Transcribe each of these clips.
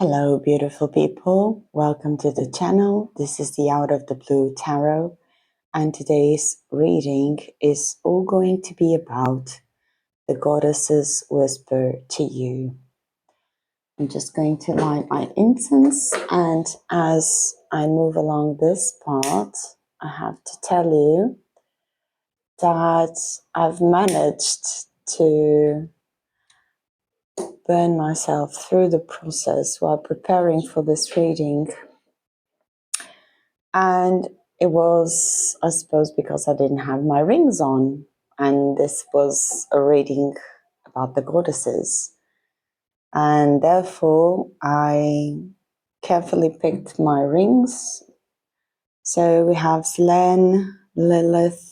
Hello, beautiful people. Welcome to the channel. This is the Out of the Blue Tarot, and today's reading is all going to be about the goddess's whisper to you. I'm just going to light my incense, and as I move along this part, I have to tell you that I've managed to burn myself through the process while preparing for this reading. And it was, I suppose, because I didn't have my rings on. And this was a reading about the goddesses. And therefore, I carefully picked my rings. So we have Selene, Lilith,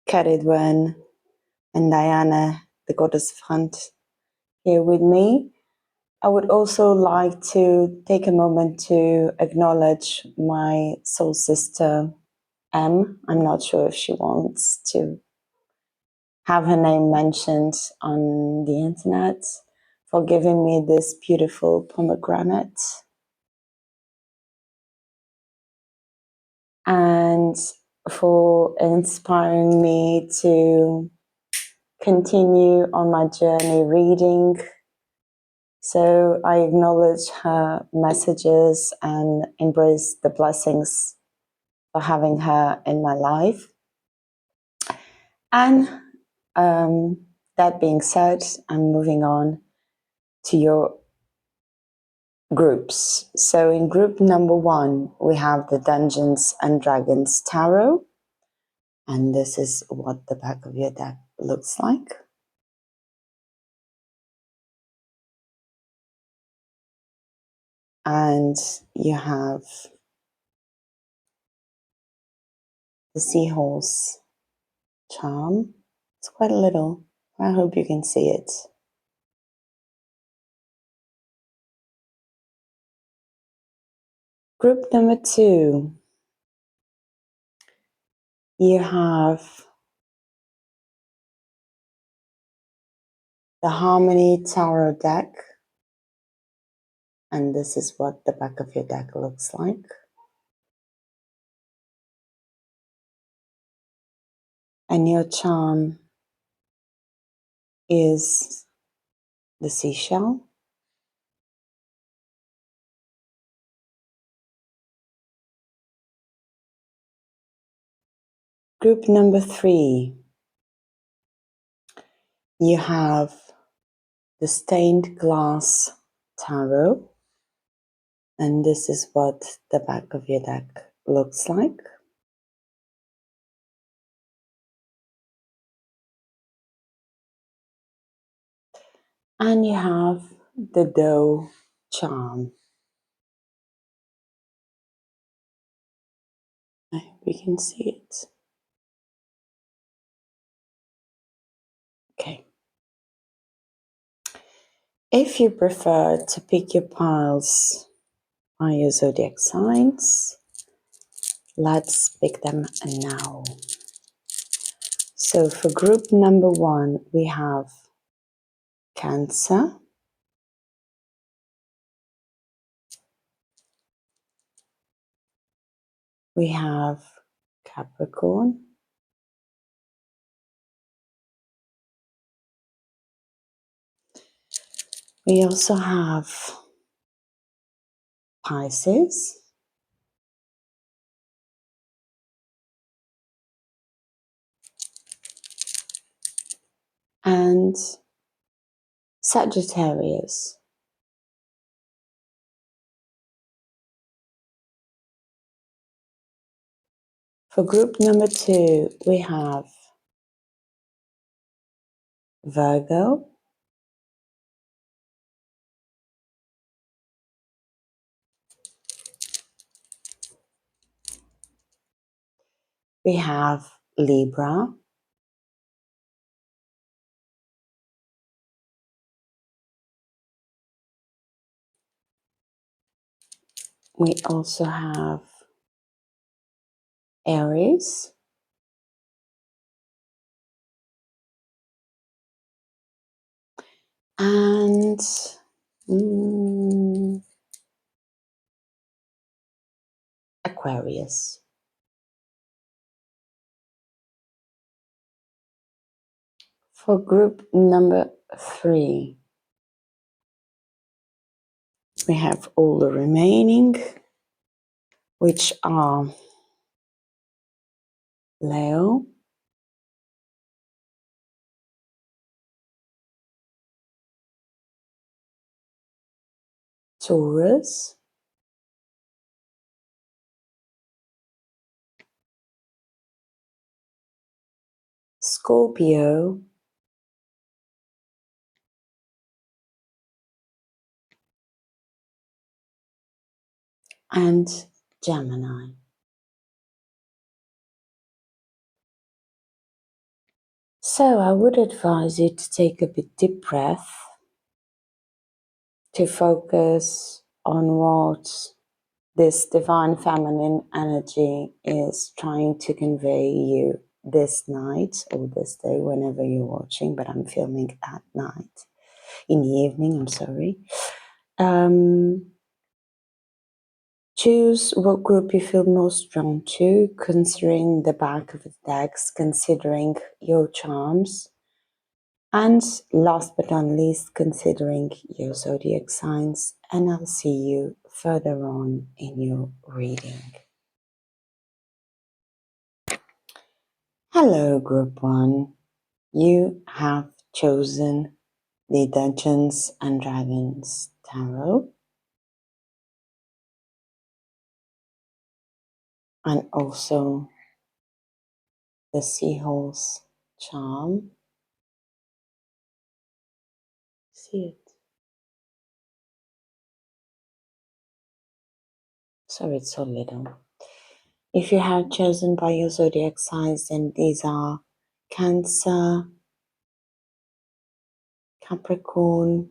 Caridwen, and Diana, the goddess of hunt, here with me. I would also like to take a moment to acknowledge my soul sister, M. I'm not sure if she wants to have her name mentioned on the internet, for giving me this beautiful pomegranate and for inspiring me to continue on my journey reading. So I acknowledge her messages and embrace the blessings for having her in my life. And that being said, I'm moving on to your groups. So in group number 1, we have the Dungeons and Dragons Tarot. And this is what the back of your deck looks like. And you have the Seahorse charm. It's quite a little. I hope you can see it. Group number 2, you have the Harmony Tarot deck. And this is what the back of your deck looks like. And your charm is the seashell. Group number 3, you have the Stained Glass Tarot. And this is what the back of your deck looks like. And you have the Doe charm. I hope you can see it. Okay. If you prefer to pick your piles by your zodiac signs, let's pick them now. So for group number 1, we have Cancer, we have Capricorn, we also have Pisces, and Sagittarius. For group number 2, we have Virgo, we have Libra, we also have Aries, and Aquarius. For group number 3, we have all the remaining, which are Leo, Taurus, Scorpio, and Gemini. So I would advise you to take a bit deep breath, to focus on what this divine feminine energy is trying to convey you this night or this day, whenever you're watching, but I'm filming at night, in the evening, I'm sorry. Choose what group you feel most drawn to, considering the back of the decks, considering your charms, and last but not least, considering your zodiac signs, and I'll see you further on in your reading. Hello, Group 1. You have chosen the Dungeons and Dragons Tarot and also the Seahorse charm. See it? Sorry, it's so little. If you have chosen by your zodiac signs, then these are Cancer, Capricorn,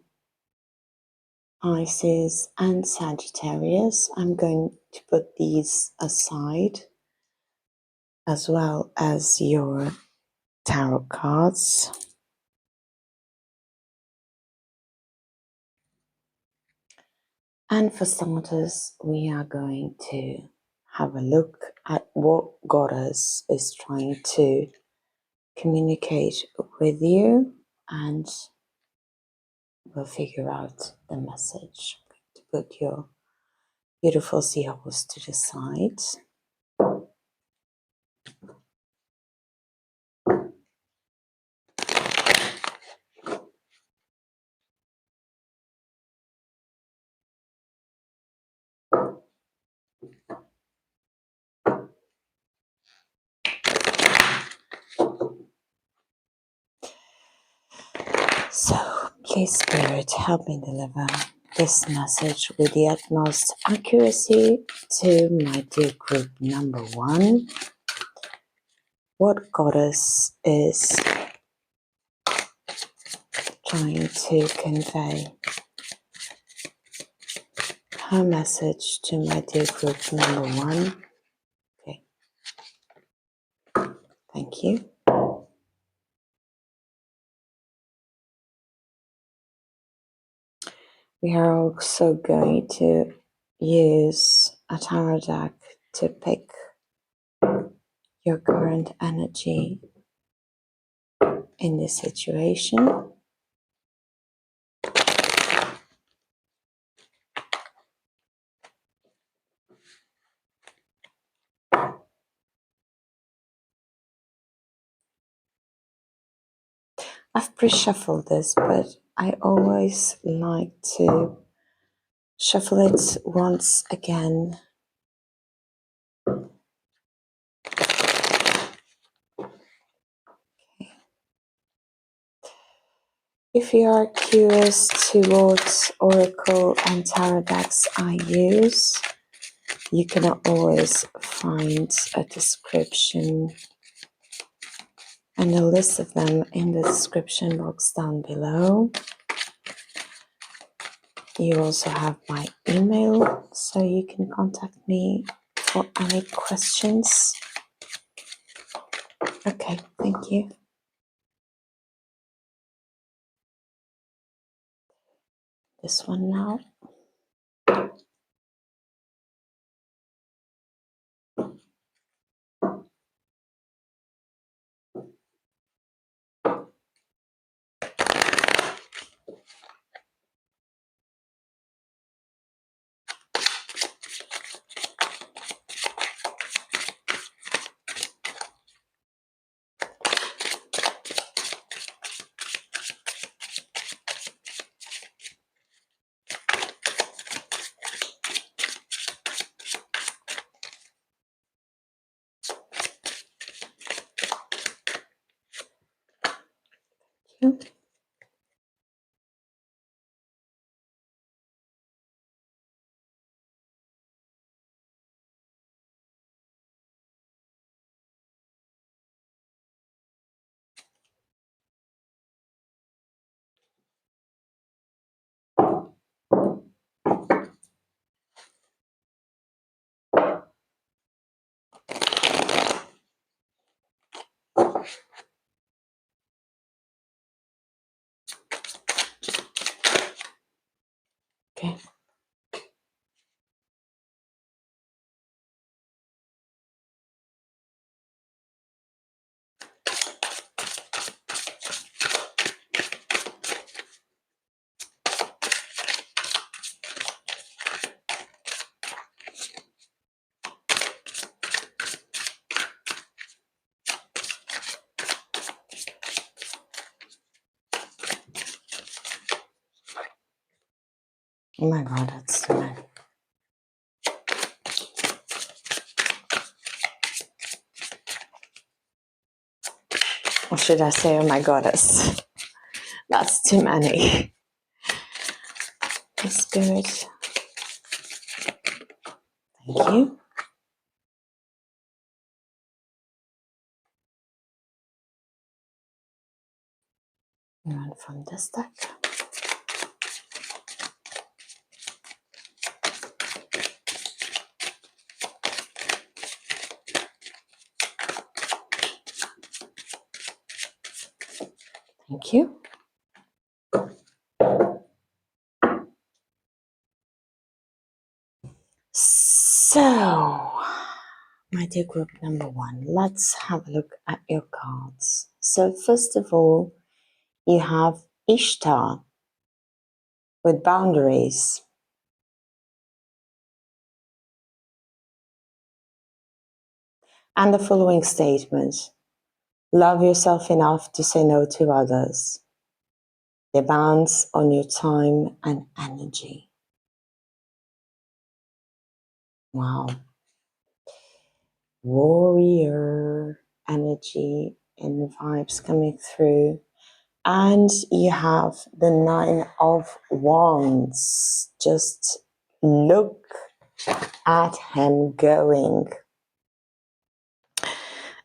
Pisces, and Sagittarius. I'm going to put these aside, as well as your tarot cards. And for starters, we are going to have a look at what Goddess is trying to communicate with you, and we'll figure out the message. To put your beautiful seahorse to the side. So, please, Spirit, help me deliver this message with the utmost accuracy to my dear group number 1. What Goddess is trying to convey her message to my dear group number 1. Okay, thank you. We are also going to use a tarot deck to pick your current energy in this situation. I've pre-shuffled this, but I always like to shuffle it once again. Okay. If you are curious to what oracle and tarot decks I use, you can always find a description and a list of them in the description box down below. You also have my email, so you can contact me for any questions. Okay, thank you. This one now. Okay. Oh my God, that's too many. Or should I say, oh my goddess? That's too many. That's good. Thank you. And from this deck. Thank you. So, my dear group number one, let's have a look at your cards. So, first of all, you have Ishtar with boundaries. And the following statement: love yourself enough to say no to others. Demands on your time and energy. Wow. Warrior energy and vibes coming through. And you have the Nine of Wands. Just look at him going.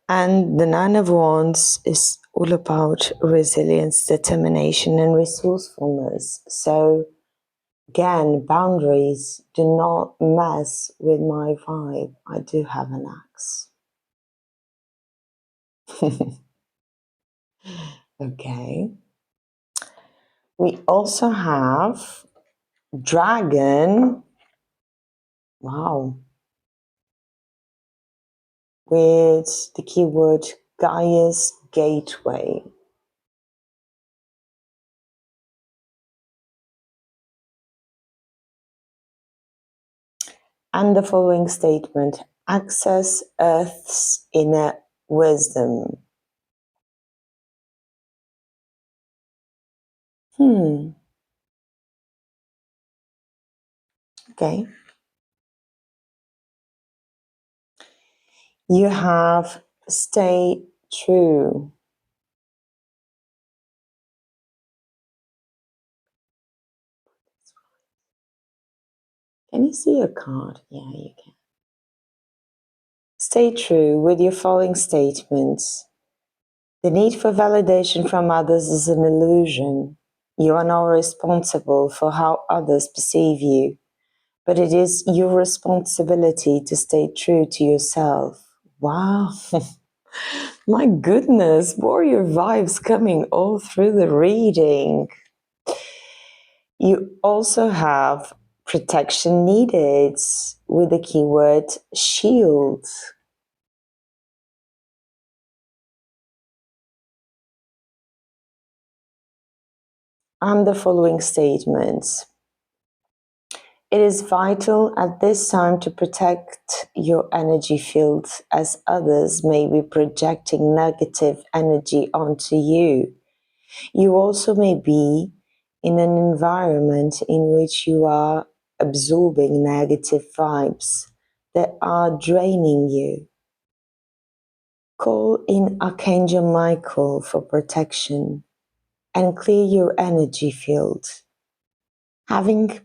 And the Nine of Wands is all about resilience, determination, and resourcefulness. So, again, boundaries. Do not mess with my vibe. I do have an axe. Okay. We also have Dragon. Wow. With the keyword Gaia's Gateway. And the following statement: access Earth's inner wisdom. Okay. You have stay true. Can you see a card? Yeah, you can. Stay true with your following statements. The need for validation from others is an illusion. You are not responsible for how others perceive you, but it is your responsibility to stay true to yourself. Wow. My goodness, warrior vibes coming all through the reading. You also have protection needed with the keyword shield. And the following statements. It is vital at this time to protect your energy field, as others may be projecting negative energy onto you. You also may be in an environment in which you are absorbing negative vibes that are draining you. Call in Archangel Michael for protection. and clear your energy field. Having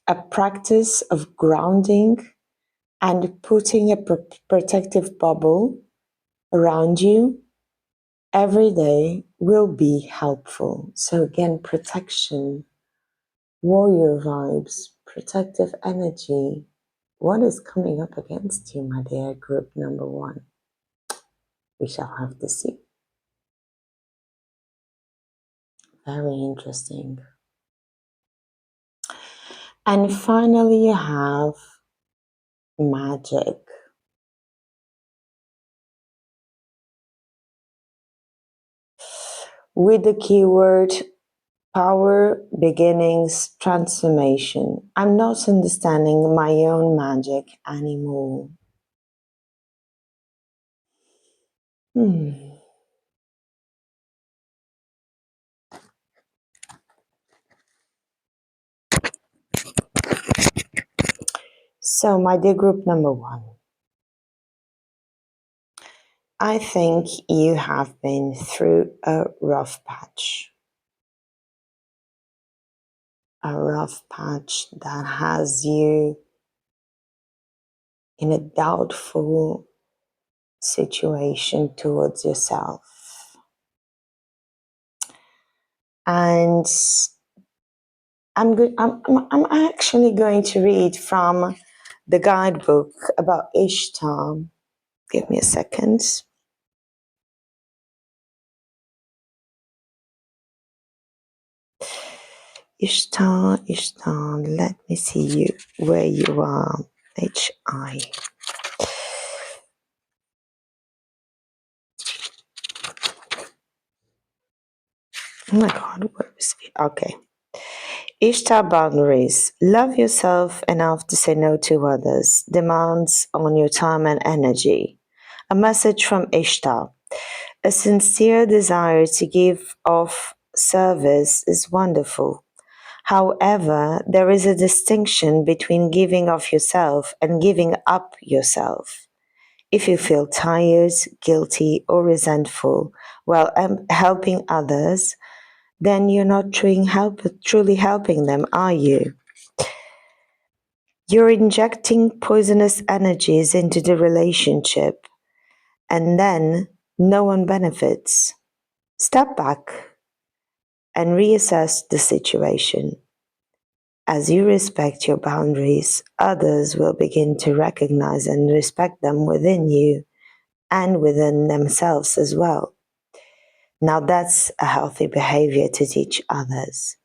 a practice of grounding and putting a protective bubble around you every day will be helpful. So again, protection, warrior vibes, protective energy. What is coming up against you, my dear group number 1? We shall have to see. Very interesting. And finally, you have magic. With the keyword power, beginnings, transformation. I'm not understanding my own magic anymore. So, my dear group number 1, I think you have been through a rough patch. A rough patch that has you in a doubtful situation towards yourself. And I'm actually going to read from the guidebook about Ishtar. Give me a second. Ishtar, let me see you where you are. H-I. Oh my God, where is it? Okay. Ishtar boundaries. Love yourself enough to say no to others. Demands on your time and energy. A message from Ishtar. A sincere desire to give of service is wonderful. However, there is a distinction between giving of yourself and giving up yourself. If you feel tired, guilty, or resentful while helping others, then you're not truly helping them, are you? You're injecting poisonous energies into the relationship, and then no one benefits. Step back and reassess the situation. As you respect your boundaries, others will begin to recognize and respect them within you and within themselves as well. Now that's a healthy behavior to teach others.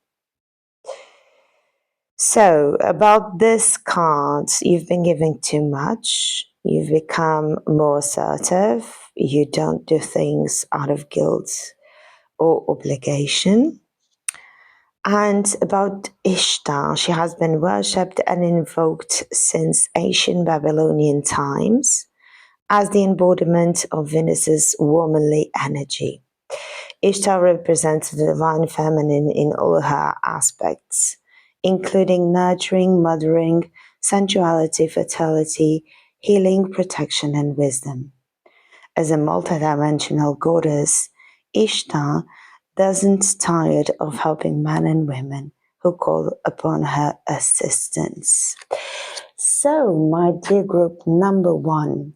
So, about this card, you've been giving too much. You've become more assertive. You don't do things out of guilt or obligation. And about Ishtar, she has been worshipped and invoked since ancient Babylonian times as the embodiment of Venus's womanly energy. Ishtar represents the divine feminine in all her aspects, including nurturing, mothering, sensuality, fertility, healing, protection, and wisdom. As a multidimensional goddess, Ishtar doesn't tire of helping men and women who call upon her assistance. So, my dear group number 1,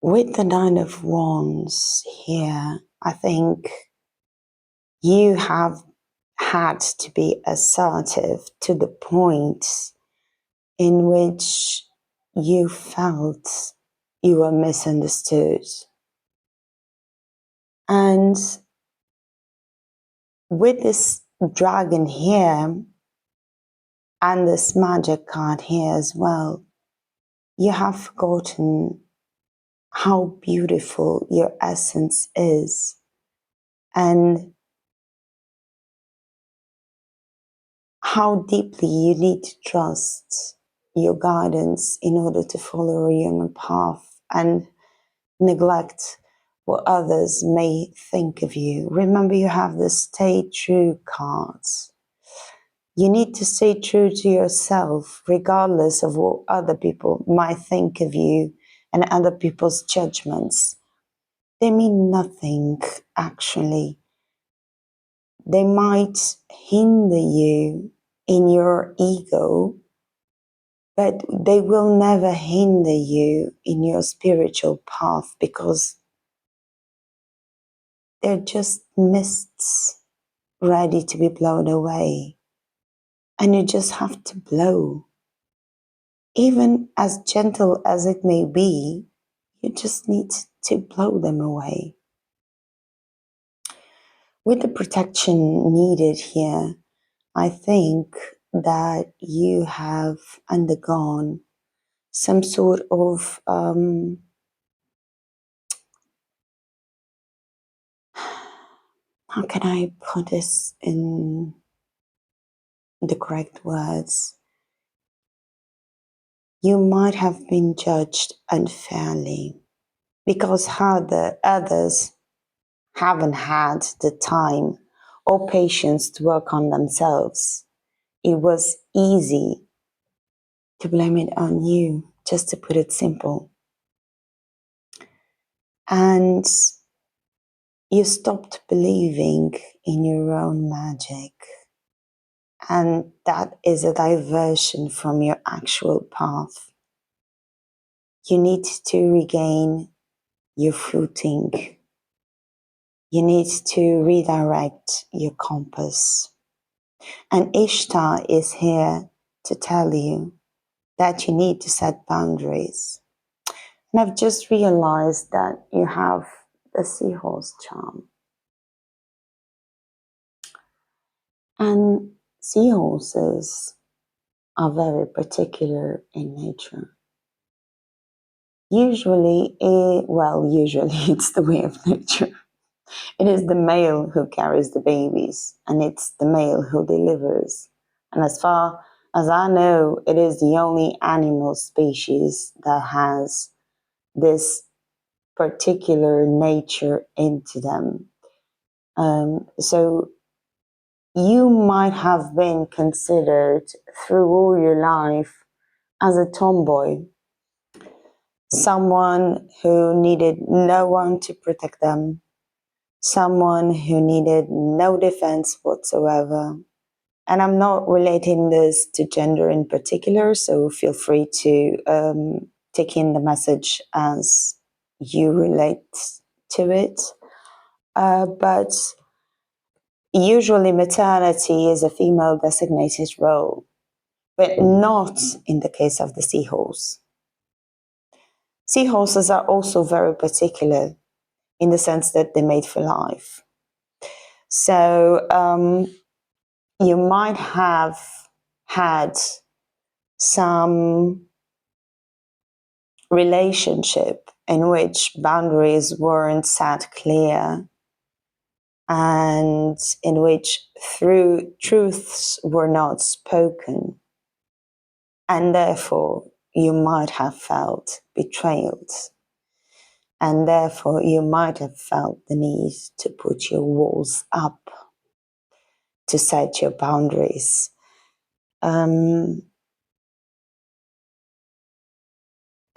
with the Nine of Wands here, I think you have had to be assertive to the point in which you felt you were misunderstood. And with this dragon here and this magic card here as well, you have forgotten how beautiful your essence is and how deeply you need to trust your guidance in order to follow your own path and neglect what others may think of you. Remember, you have the Stay True cards. You need to stay true to yourself, regardless of what other people might think of you and other people's judgments. they mean nothing, actually. They might hinder you in your ego, but they will never hinder you in your spiritual path, because they're just mists ready to be blown away. And you just have to blow. Even as gentle as it may be, you just need to blow them away. With the protection needed here, I think that you have undergone some sort of how can I put this in the correct words? You might have been judged unfairly because how the others haven't had the time or patience to work on themselves. It was easy to blame it on you, just to put it simple. And you stopped believing in your own magic. And that is a diversion from your actual path. You need to regain your footing. You need to redirect your compass. And Ishtar is here to tell you that you need to set boundaries. And I've just realized that you have the Seahorse charm. And seahorses are very particular in nature. Usually it's the way of nature. It is the male who carries the babies, and it's the male who delivers. And as far as I know, it is the only animal species that has this particular nature into them. So you might have been considered through all your life as a tomboy, someone who needed no one to protect them, someone who needed no defense whatsoever. And I'm not relating this to gender in particular, so feel free to take in the message as you relate to it. But usually maternity is a female designated role, but not in the case of the seahorse. Seahorses are also very particular in the sense that they're made for life. So you might have had some relationship in which boundaries weren't set clear and in which through truths were not spoken, and therefore you might have felt betrayed, and therefore you might have felt the need to put your walls up, to set your boundaries.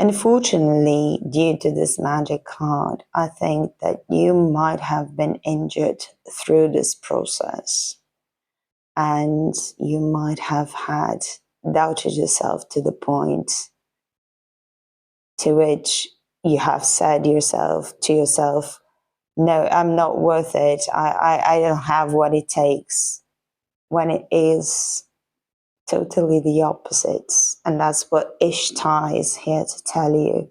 Unfortunately, due to this magic card, I think that you might have been injured through this process, and you might have had doubted yourself to the point to which you have said to yourself, no, I'm not worth it. I don't have what it takes, when it is totally the opposite. And that's what Ishtar is here to tell you.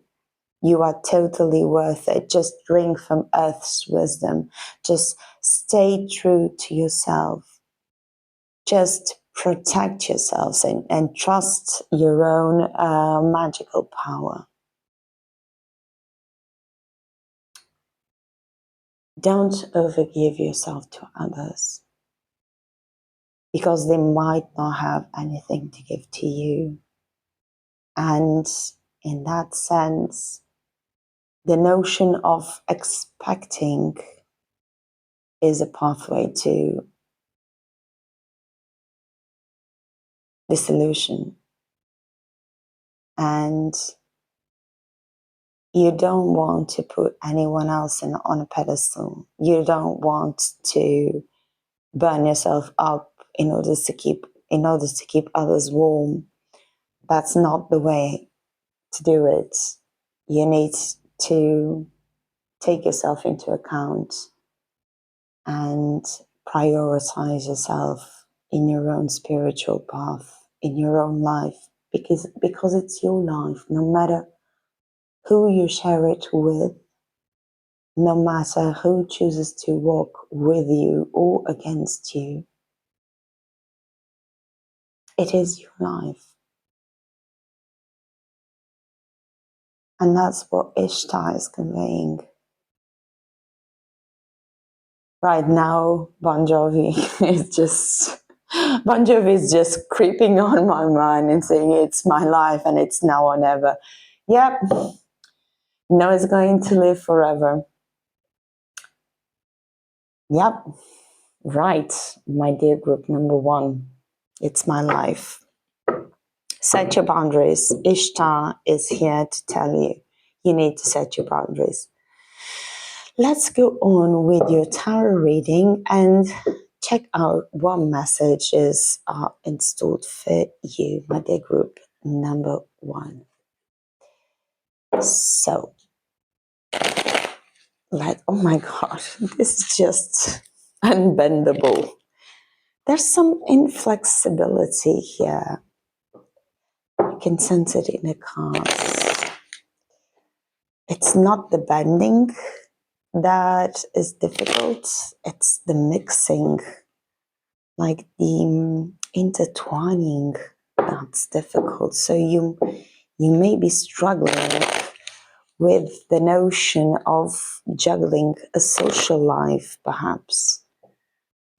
You are totally worth it. Just drink from Earth's wisdom. Just stay true to yourself. Just protect yourselves and trust your own magical power. Don't overgive yourself to others, because they might not have anything to give to you. And in that sense, the notion of expecting is a pathway to dissolution. And You don't want to put anyone else on a pedestal. You don't want to burn yourself up in order to keep others warm. That's not the way to do it. You need to take yourself into account and prioritize yourself in your own spiritual path, in your own life, because it's your life. No matter who you share it with, no matter who chooses to walk with you or against you, it is your life. And that's what Ishtar is conveying. Right now, Bon Jovi is just creeping on my mind and saying it's my life and it's now or never. Yep, no, it's going to live forever. Yep, right, my dear group number 1. It's my life. Set your boundaries. Ishtar is here to tell you, you need to set your boundaries. Let's go on with your tarot reading and check out what messages are installed for you, my dear group number 1. So, oh my God, this is just unbendable. There's some inflexibility here. You can sense it in the cards. It's not the bending that is difficult, it's the mixing, like the intertwining that's difficult. So you may be struggling with the notion of juggling a social life, perhaps.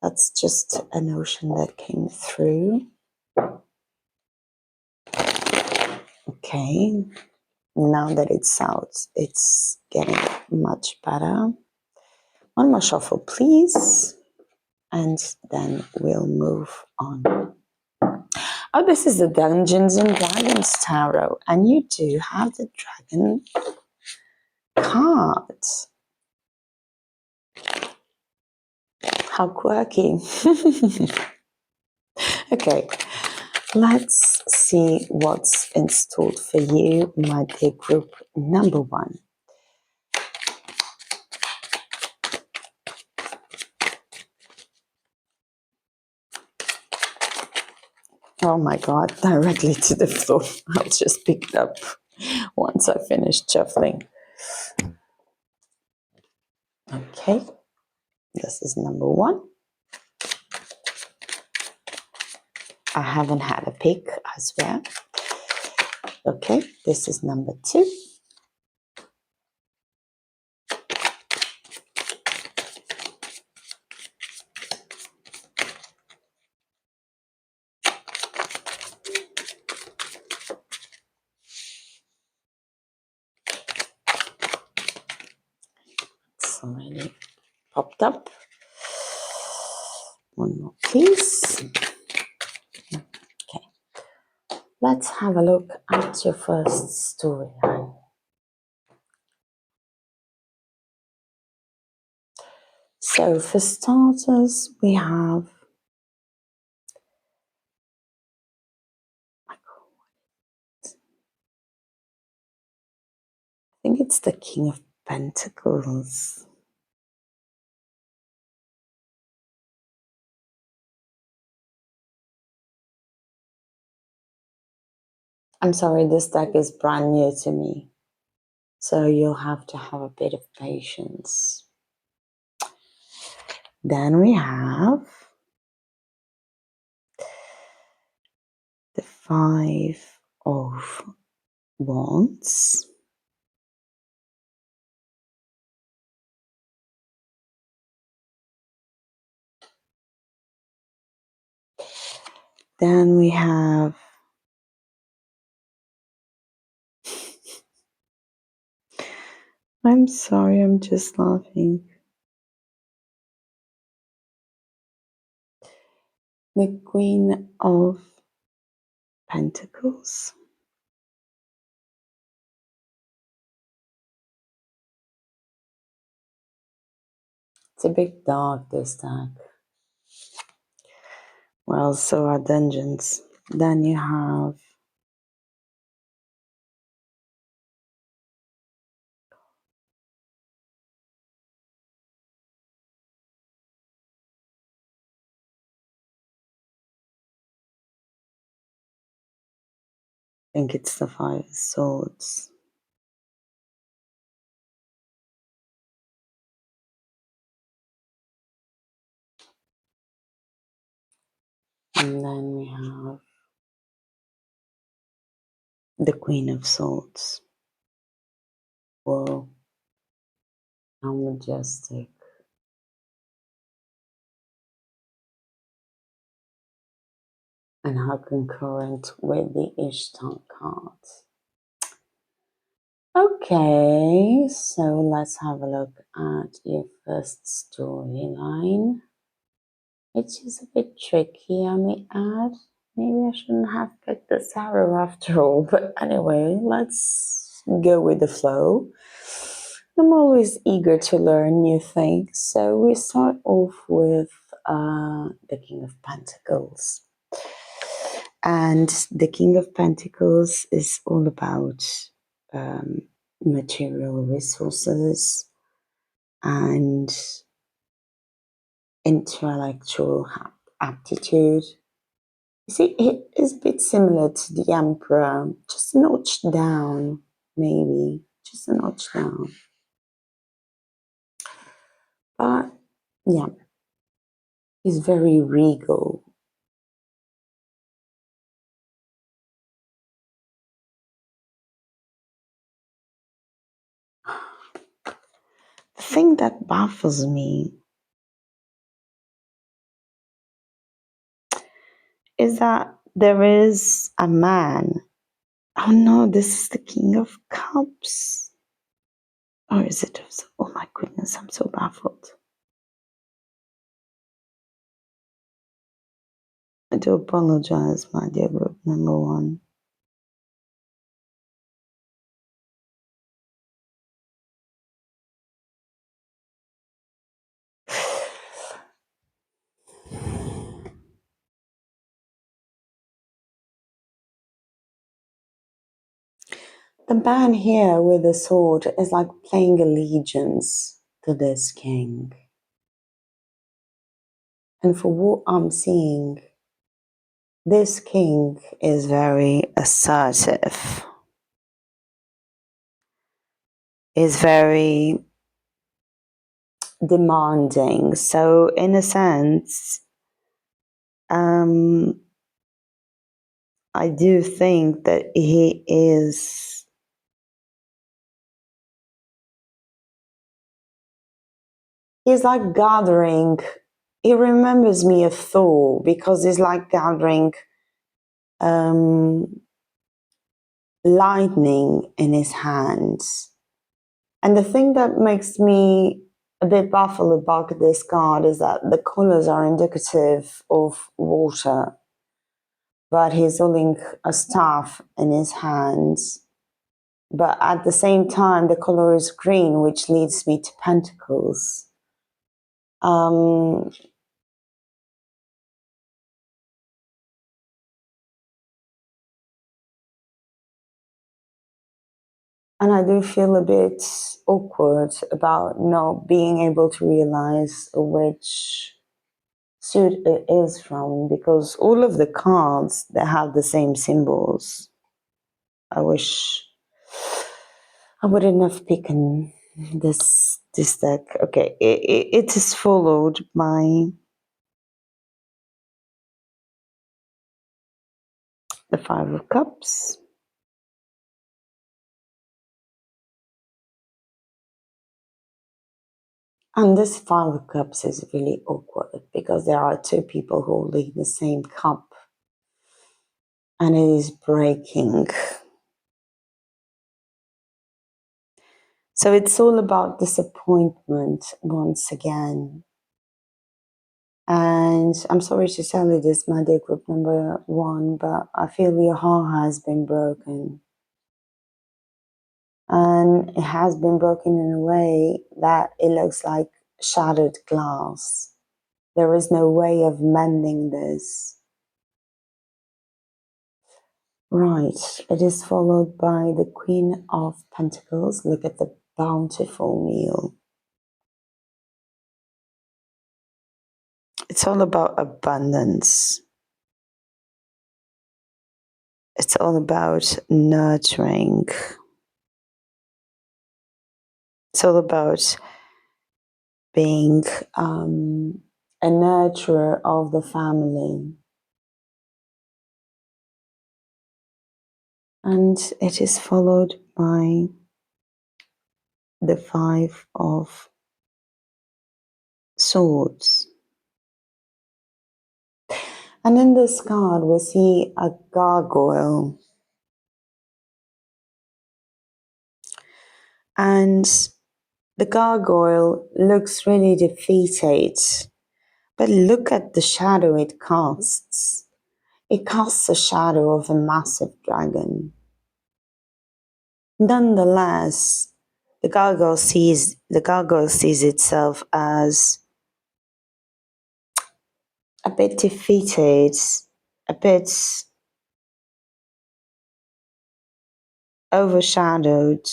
That's just a notion that came through. Okay, now that it's out, it's getting much better. One more shuffle, please. And then we'll move on. Oh, this is the Dungeons and Dragons Tarot. And you do have the dragon card. How quirky. Okay, let's see what's installed for you, my dear group number 1. Oh my God, directly to the floor. I'll just pick it up once I finish shuffling. Okay, this is number 1. I haven't had a pick, I swear. Okay, this is number 2. It's already popped up. One more, please. Okay, let's have a look at your first storyline. So for starters, we have I think it's the King of Pentacles. I'm sorry, this deck is brand new to me, so you'll have to have a bit of patience. Then we have the 5 of Wands. Then we have I'm sorry, I'm just laughing. The Queen of Pentacles. It's a bit dark, this deck. Well, so are dungeons. Then you have I think it's the Five of Swords. And then we have the Queen of Swords. Whoa, how majestic. And how concurrent with the Ishtar card. Okay, so let's have a look at your first storyline. Which is a bit tricky, I may add. Maybe I shouldn't have picked this arrow after all, but anyway, let's go with the flow. I'm always eager to learn new things, so we start off with the King of Pentacles. And the King of Pentacles is all about material resources and intellectual aptitude. You see, it is a bit similar to the Emperor, just a notch down, maybe, just a notch down. But yeah, he's very regal. The thing that baffles me is that there is a man. Oh no, this is the King of Cups. Or is it? Oh my goodness, I'm so baffled. I do apologize, my dear group number one. The man here with the sword is like playing allegiance to this king. And for what I'm seeing, this king is very assertive, is very demanding. So in a sense, I do think that he's like gathering, he remembers me of Thor because he's like gathering lightning in his hands. And the thing that makes me a bit baffled about this card is that the colors are indicative of water, but he's holding a staff in his hands. But at the same time, the color is green, which leads me to pentacles. And I do feel a bit awkward about not being able to realize which suit it is from, because all of the cards, they have the same symbols. I wish I wouldn't have picked this deck. Okay, it is followed by the Five of Cups. And this Five of Cups is really awkward because there are two people holding the same cup and it is breaking. So it's all about disappointment once again. And I'm sorry to tell you this, my dear group number one, but I feel your heart has been broken. And it has been broken in a way that it looks like shadowed glass. There is no way of mending this. Right, it is followed by the Queen of Pentacles. Look at the bountiful meal. It's all about abundance. It's all about nurturing. It's all about being a nurturer of the family. And it is followed by the Five of Swords. And in this card, we see a gargoyle. And the gargoyle looks really defeated. But look at the shadow it casts. It casts a shadow of a massive dragon. Nonetheless, the gargoyle sees itself as a bit defeated, a bit overshadowed.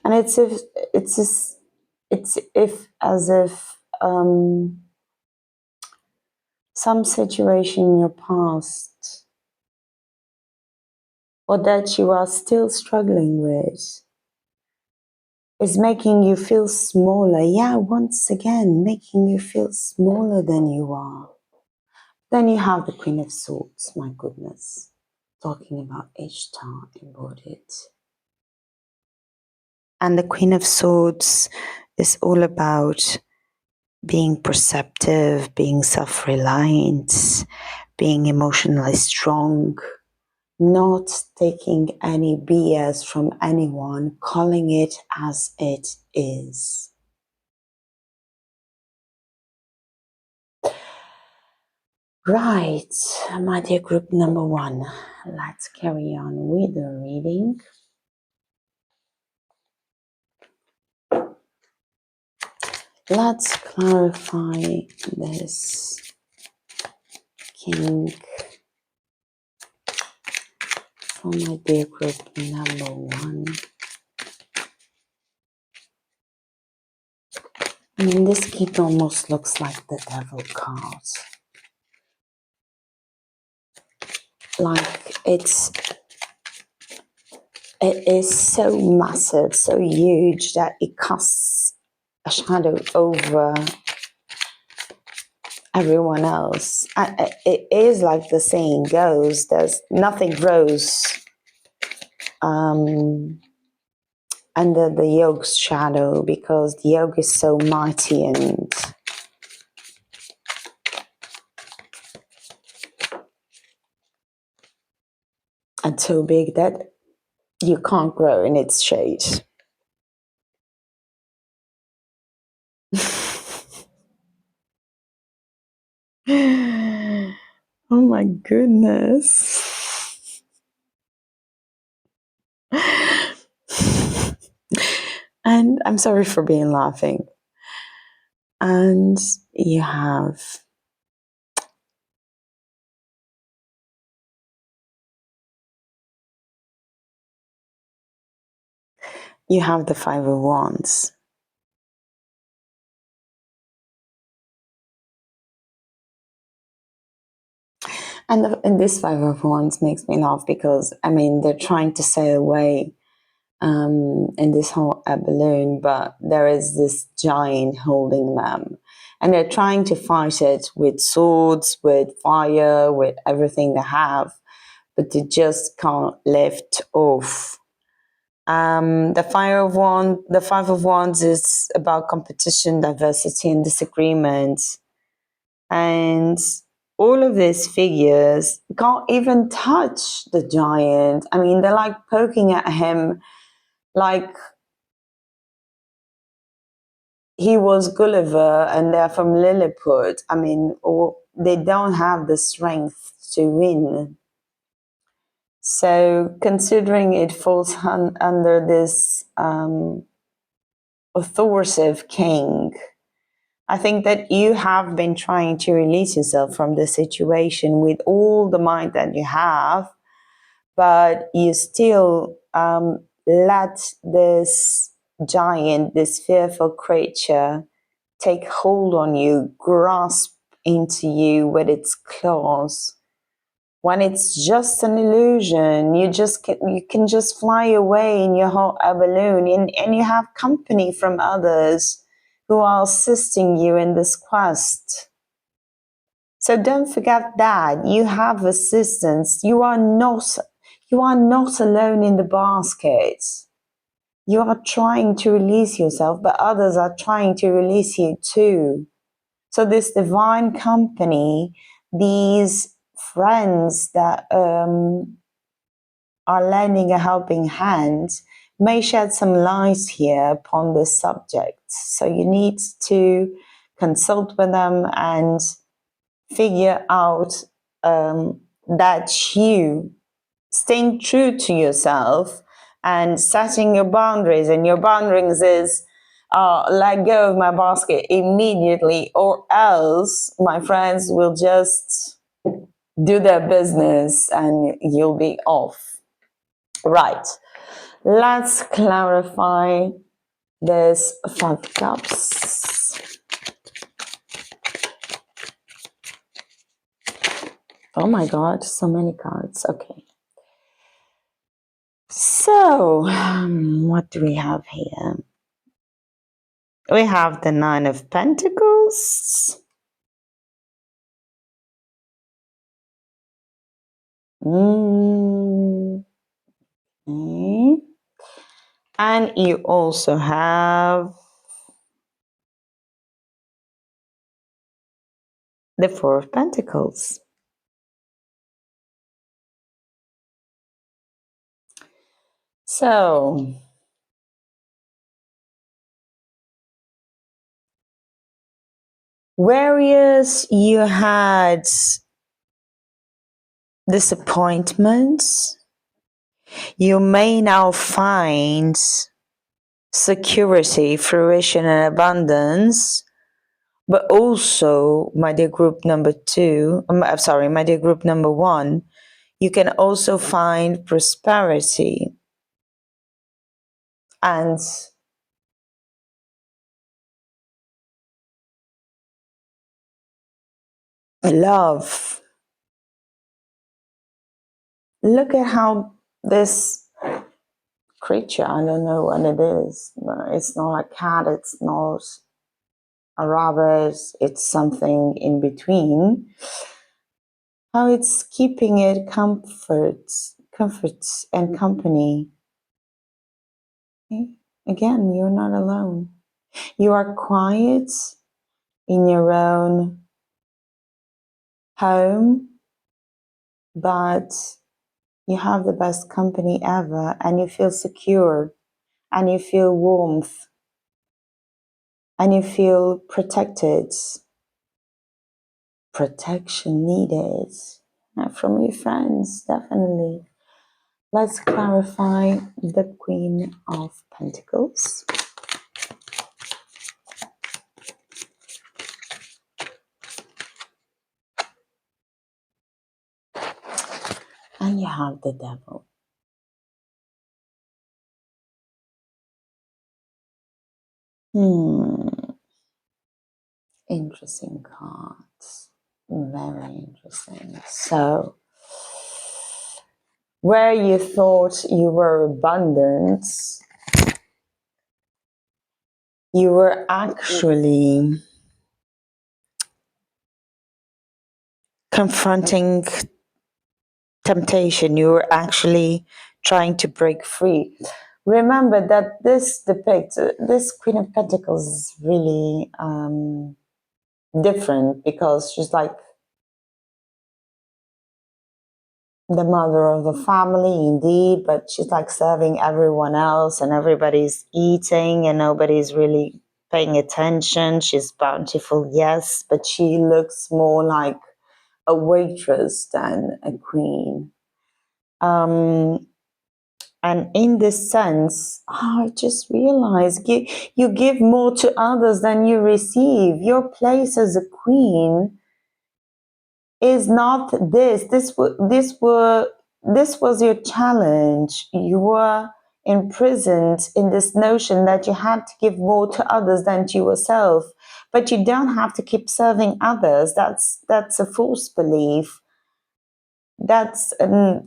And it's as if some situation in your past or that you are still struggling with is making you feel smaller. Yeah, once again, making you feel smaller than you are. Then you have the Queen of Swords, my goodness, talking about Ishtar embodied. And the Queen of Swords is all about being perceptive, being self-reliant, being emotionally strong, not taking any BS from anyone, calling it as it is. Right, my dear group number one, let's carry on with the reading. Let's clarify this kink for my dear group number one. I mean, this kink almost looks like the devil card. Like it is so massive, so huge that it casts a shadow over everyone else. It is like the saying goes, there's nothing grows under the yoke's shadow, because the yoke is so mighty and so big that you can't grow in its shade. Oh my goodness. And I'm sorry for being laughing. And you have the Five of Wands. And this Five of Wands makes me laugh because, I mean, they're trying to sail away in this whole balloon, but there is this giant holding them. And they're trying to fight it with swords, with fire, with everything they have, but they just can't lift off. The Five of Wands is about competition, diversity, and disagreement. And all of these figures can't even touch the giant. I mean, they're like poking at him like he was Gulliver and they're from Lilliput. I mean, or they don't have the strength to win. So considering it falls under this authoritative king, I think that you have been trying to release yourself from the situation with all the might that you have, but you still let this giant, this fearful creature take hold on you, grasp into you with its claws. When it's just an illusion, you can just fly away in your hot air balloon, and you have company from others who are assisting you in this quest. So don't forget that you have assistance. You are not alone in the basket. You are trying to release yourself, but others are trying to release you too. So this divine company, these friends that are lending a helping hand, may shed some light here upon this subject. So you need to consult with them and figure out that you staying true to yourself and setting your boundaries. And your boundaries is let go of my basket immediately, or else my friends will just do their business and you'll be off. Right. Let's clarify this 5 cups. Oh my God, so many cards. Okay. So, what do we have here? We have the 9 of Pentacles. Okay. And you also have the 4 of Pentacles. So, whereas you had disappointments, you may now find security, fruition, and abundance. But also, my dear group number 2, I'm sorry, my dear group number 1, you can also find prosperity and love. Look at how this creature, I don't know what it is. It's not a cat, it's not a rabbit, it's something in between. How it's keeping it comfort and company. Okay? Again, you're not alone. You are quiet in your own home, but you have the best company ever, and you feel secure, and you feel warmth, and you feel protected. Protection needed from your friends, definitely. Let's clarify the Queen of Pentacles. And you have the Devil. Interesting cards. Very interesting. So, where you thought you were abundant, you were actually confronting temptation. You were actually trying to break free. Remember that this Queen of Pentacles is really different, because she's like the mother of the family indeed, but she's like serving everyone else, and everybody's eating and nobody's really paying attention. She's bountiful, yes, but she looks more like a waitress than a queen. And in this sense, I just realized you give more to others than you receive. Your place as a queen is not this. This was your challenge. You were imprisoned in this notion that you had to give more to others than to yourself. But you don't have to keep serving others. That's a false belief. That's an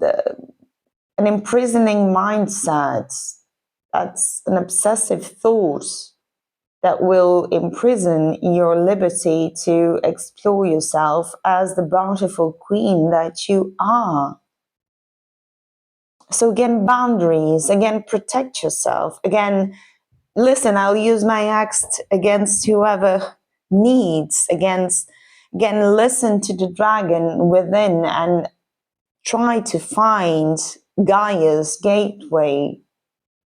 imprisoning mindset. That's an obsessive thought that will imprison your liberty to explore yourself as the bountiful queen that you are. So again, boundaries, again, protect yourself. Again, listen, I'll use my axe against whoever needs, again, listen to the dragon within and try to find Gaia's gateway,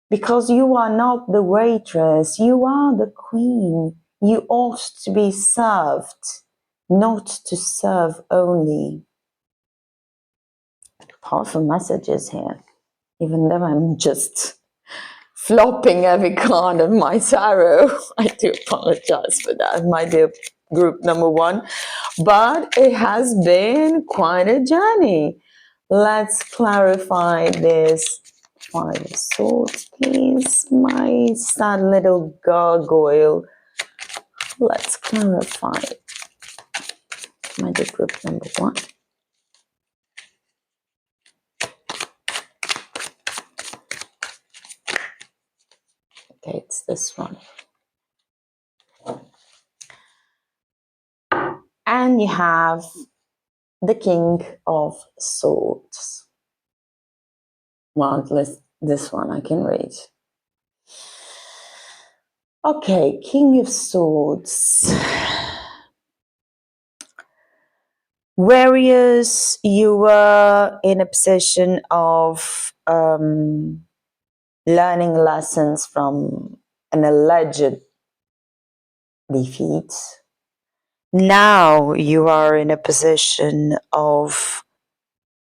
because you are not the waitress, you are the queen. You ought to be served, not to serve only. Powerful messages here, even though I'm just flopping every card of my tarot. I do apologize for that, my dear group number one, but it has been quite a journey. Let's clarify this. Five of Swords, please. My sad little gargoyle. Let's clarify. My dear group number one. Okay, it's this one. And you have the King of Swords. Well, at least this one I can read. Okay, King of Swords. Warriors, you were in a position of learning lessons from an alleged defeat. Now you are in a position of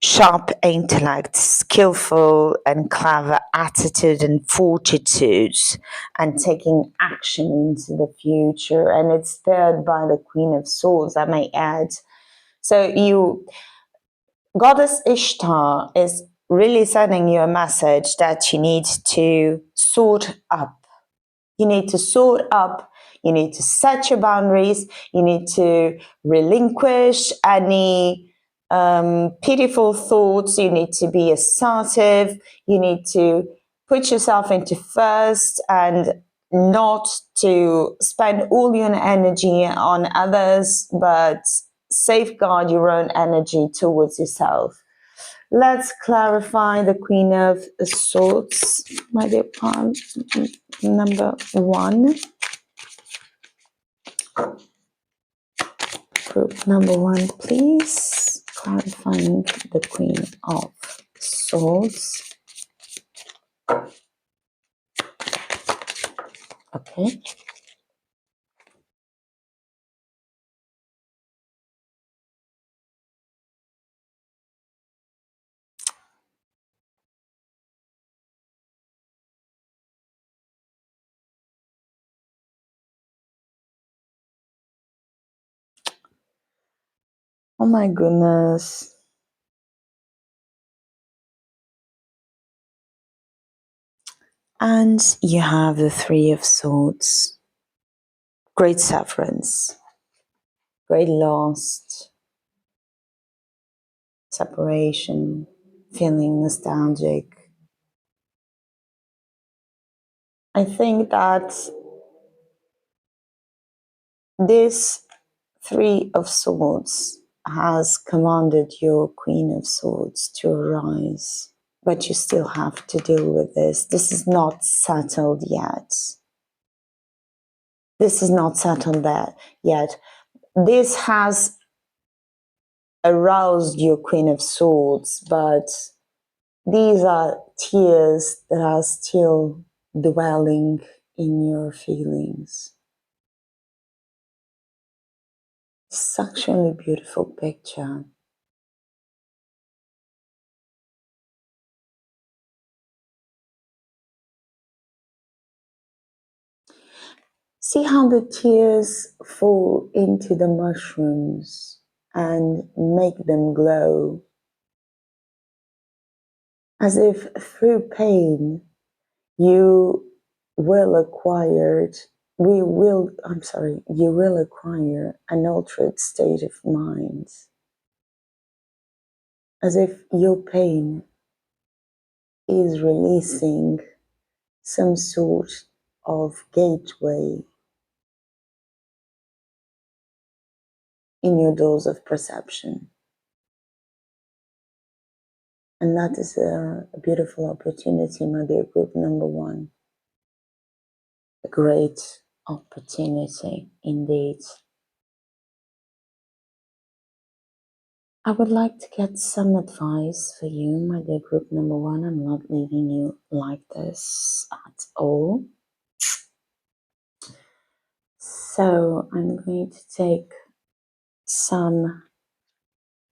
sharp intellect, skillful and clever attitude and fortitude, and taking action into the future. And it's stirred by the Queen of Swords, I may add. So Goddess Ishtar is really sending you a message that you need to sort up. You need to sort up. You need to set your boundaries. You need to relinquish any pitiful thoughts. You need to be assertive. You need to put yourself into first and not to spend all your energy on others, but safeguard your own energy towards yourself. Let's clarify the Queen of Swords, my dear palm, number one. Group number one, please. Clarifying the Queen of Swords. Okay. Oh my goodness. And you have the Three of Swords. Great severance. Great loss. Separation. Feeling nostalgic. I think that this Three of Swords has commanded your Queen of Swords to arise. But you still have to deal with this. This is not settled yet. This is not settled there yet. This has aroused your Queen of Swords, but these are tears that are still dwelling in your feelings. Such a beautiful picture. See how the tears fall into the mushrooms and make them glow, as if through pain you will acquire an altered state of mind, as if your pain is releasing some sort of gateway in your doors of perception. And that is a beautiful opportunity, my dear group number one. A great opportunity indeed. I would like to get some advice for you, my dear group number one. I'm not leaving you like this at all. So I'm going to take some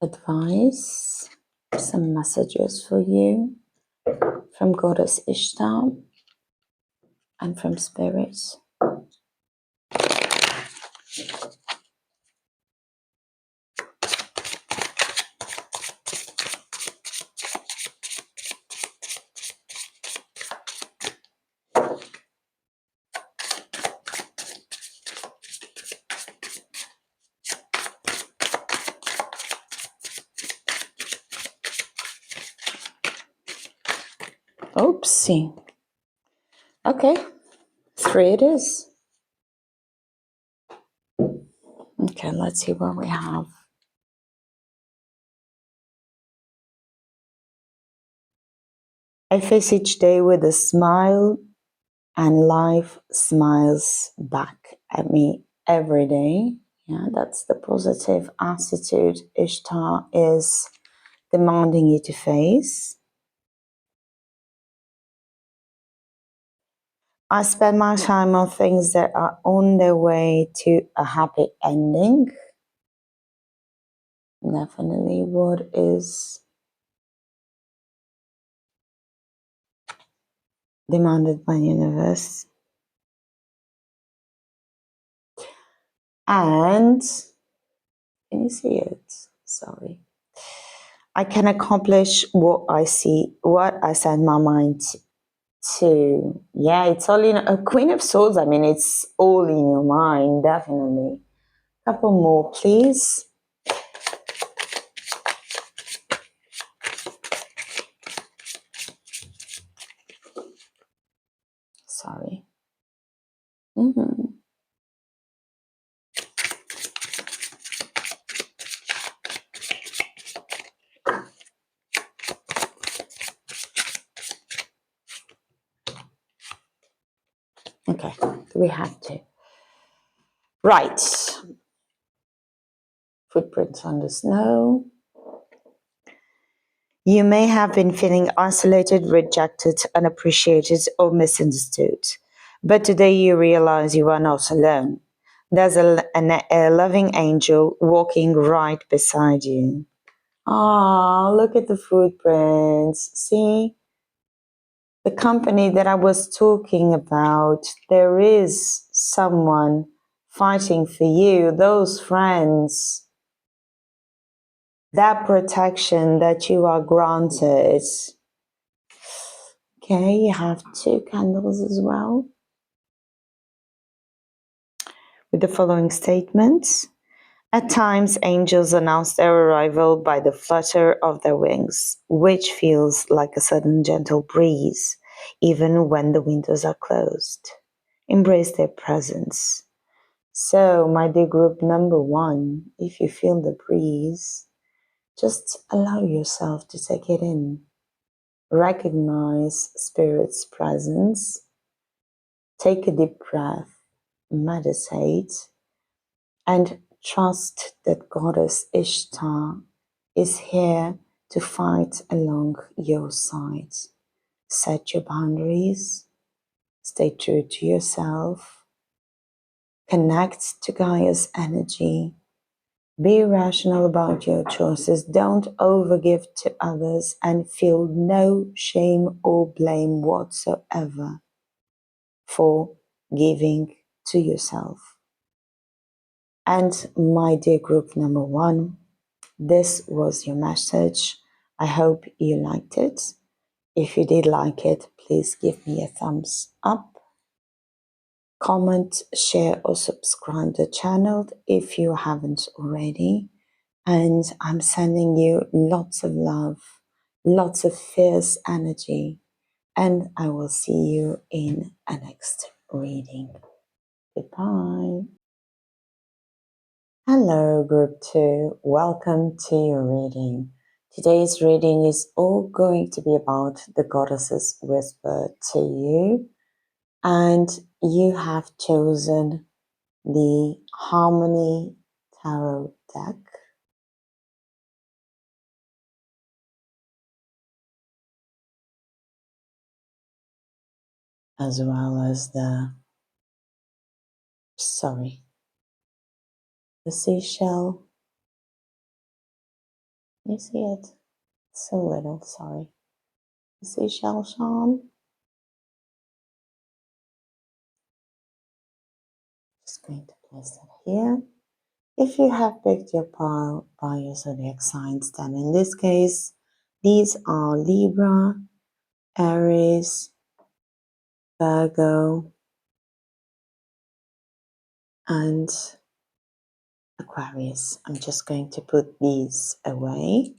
advice, some messages for you from Goddess Ishtar and from Spirit. Oopsie. Okay, 3 it is. Okay, let's see what we have. I face each day with a smile, and life smiles back at me every day. Yeah, that's the positive attitude Ishtar is demanding you to face. I spend my time on things that are on their way to a happy ending. Definitely what is demanded by the universe. And can you see it? Sorry. I can accomplish what I set my mind to. Yeah, it's all in a Queen of Swords. I mean, it's all in your mind, definitely. Couple more, please. Sorry. Okay, we have to. Right. Footprints on the snow. You may have been feeling isolated, rejected, unappreciated, or misunderstood. But today you realize you are not alone. There's a loving angel walking right beside you. Ah, look at the footprints. See? The company that I was talking about, there is someone fighting for you, those friends, that protection that you are granted. Okay, you have 2 candles as well. With the following statements. At times, angels announce their arrival by the flutter of their wings, which feels like a sudden gentle breeze, even when the windows are closed. Embrace their presence. So, my dear group number one, if you feel the breeze, just allow yourself to take it in. Recognize Spirit's presence. Take a deep breath, meditate, and trust that Goddess Ishtar is here to fight along your side. Set your boundaries, stay true to yourself, connect to Gaia's energy, be rational about your choices, don't overgive to others, and feel no shame or blame whatsoever for giving to yourself. And my dear group number 1, this was your message. I hope you liked it. If you did like it, please give me a thumbs up. Comment, share, or subscribe to the channel if you haven't already. And I'm sending you lots of love, lots of fierce energy. And I will see you in a next reading. Goodbye. Hello, Group 2. Welcome to your reading. Today's reading is all going to be about the Goddess's Whisper to you. And you have chosen the Harmony Tarot deck. As well as the seashell. You see it? So little, sorry. The seashell charm. Just going to place it here. If you have picked your pile by your zodiac signs, then in this case, these are Libra, Aries, Virgo, and Aquarius. I'm just going to put these away.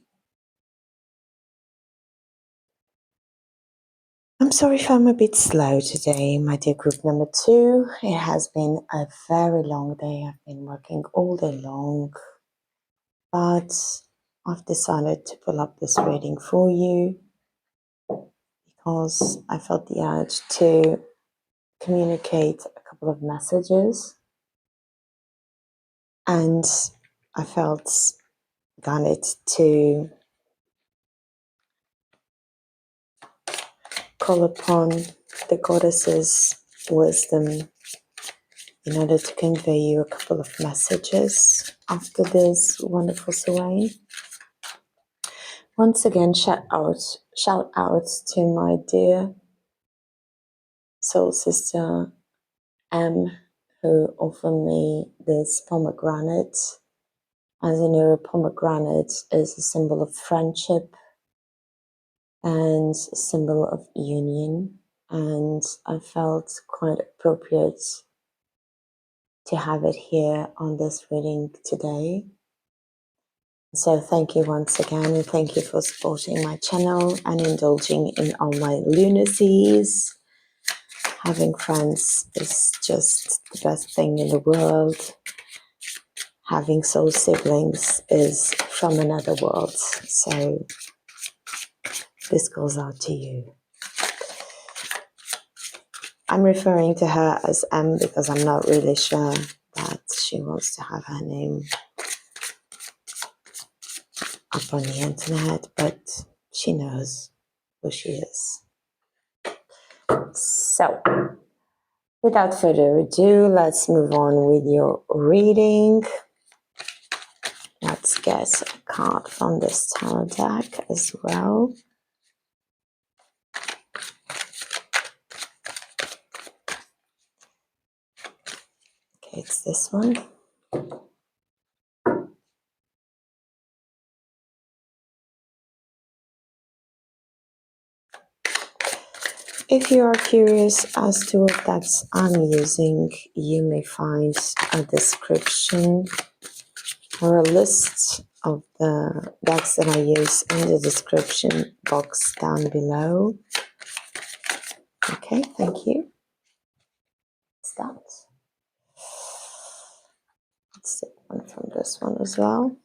I'm sorry if I'm a bit slow today, my dear group number 2. It has been a very long day. I've been working all day long, but I've decided to pull up this reading for you because I felt the urge to communicate a couple of messages, and I felt guided to call upon the goddess's wisdom in order to convey you a couple of messages after this wonderful sway. Once again, shout out to my dear soul sister M, who offered me this pomegranate. As you know, a pomegranate is a symbol of friendship and a symbol of union, and I felt quite appropriate to have it here on this reading today. So thank you once again, and thank you for supporting my channel and indulging in all my lunacies. Having friends is just the best thing in the world. Having soul siblings is from another world. So this goes out to you. I'm referring to her as M because I'm not really sure that she wants to have her name up on the internet, but she knows who she is. So, without further ado, let's move on with your reading. Let's get a card from this tarot deck as well. Okay, it's this one. If you are curious as to what decks I'm using, you may find a description or a list of the decks that I use in the description box down below. Okay, thank you. Let's start. Let's take one from this one as well.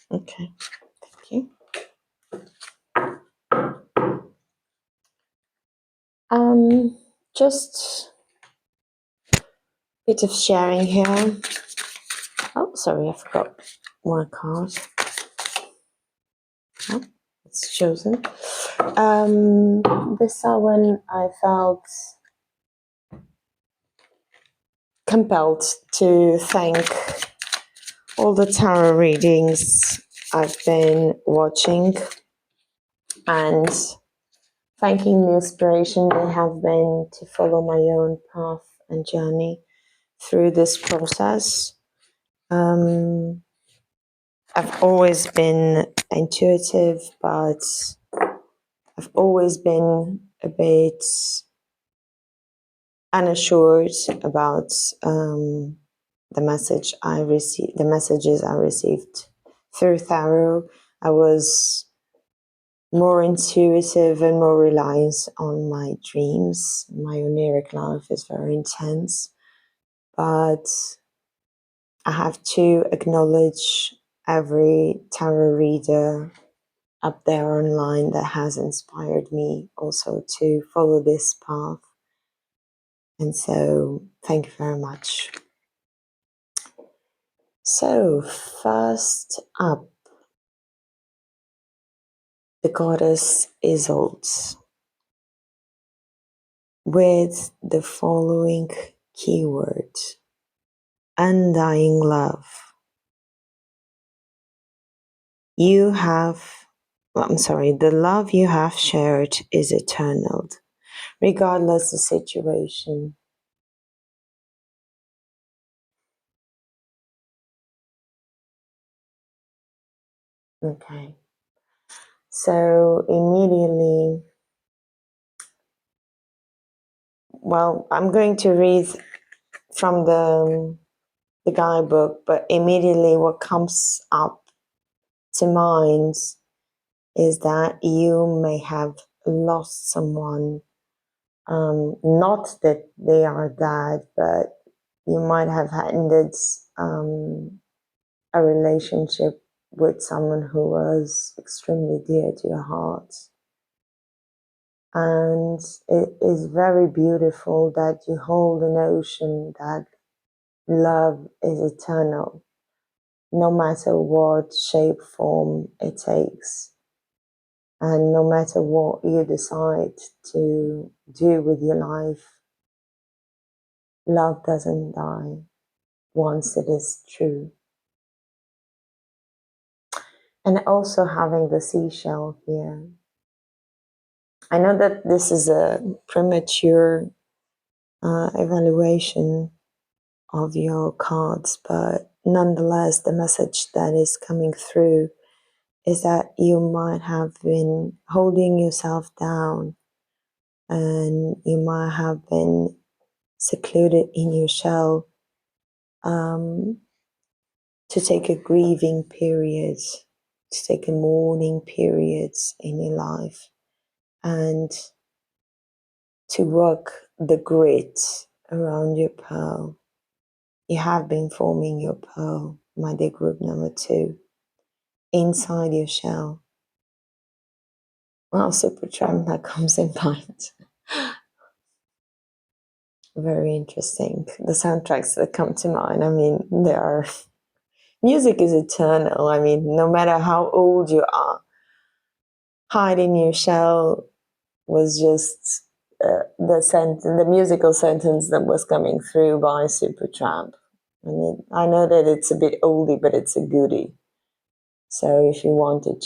Okay, thank you. just a bit of sharing here. Oh, sorry, I forgot one card. Oh, it's chosen. This one I felt compelled to thank all the tarot readings I've been watching and thanking the inspiration they have been to follow my own path and journey through this process. I've always been intuitive, but I've always been a bit unassured about the messages I received through tarot. I was more intuitive and more reliant on my dreams. My oniric life is very intense, but I have to acknowledge every tarot reader up there online that has inspired me also to follow this path. And so, thank you very much. So, first up, the goddess Isolde with the following keyword: undying love. The love you have shared is eternal, regardless of situation. Okay. So immediately, well, I'm going to read from the guidebook, but immediately what comes up to mind is that you may have lost someone. Not that they are dead, but you might have ended a relationship with someone who was extremely dear to your heart. And it is very beautiful that you hold a notion that love is eternal, no matter what shape, form it takes. And no matter what you decide to do with your life, love doesn't die once it is true. And also having the seashell here. I know that this is a premature evaluation of your cards, but nonetheless, the message that is coming through is that you might have been holding yourself down and you might have been secluded in your shell to take a grieving period, to take a mourning period in your life, and to work the grit around your pearl. You have been forming your pearl, my dear group number 2, inside your shell. Well, Supertramp, that comes in mind. Very interesting. The soundtracks that come to mind, I mean, music is eternal. I mean, no matter how old you are, hiding your shell was just the musical sentence that was coming through by Supertramp. I mean, I know that it's a bit oldie, but it's a goodie. So if you want to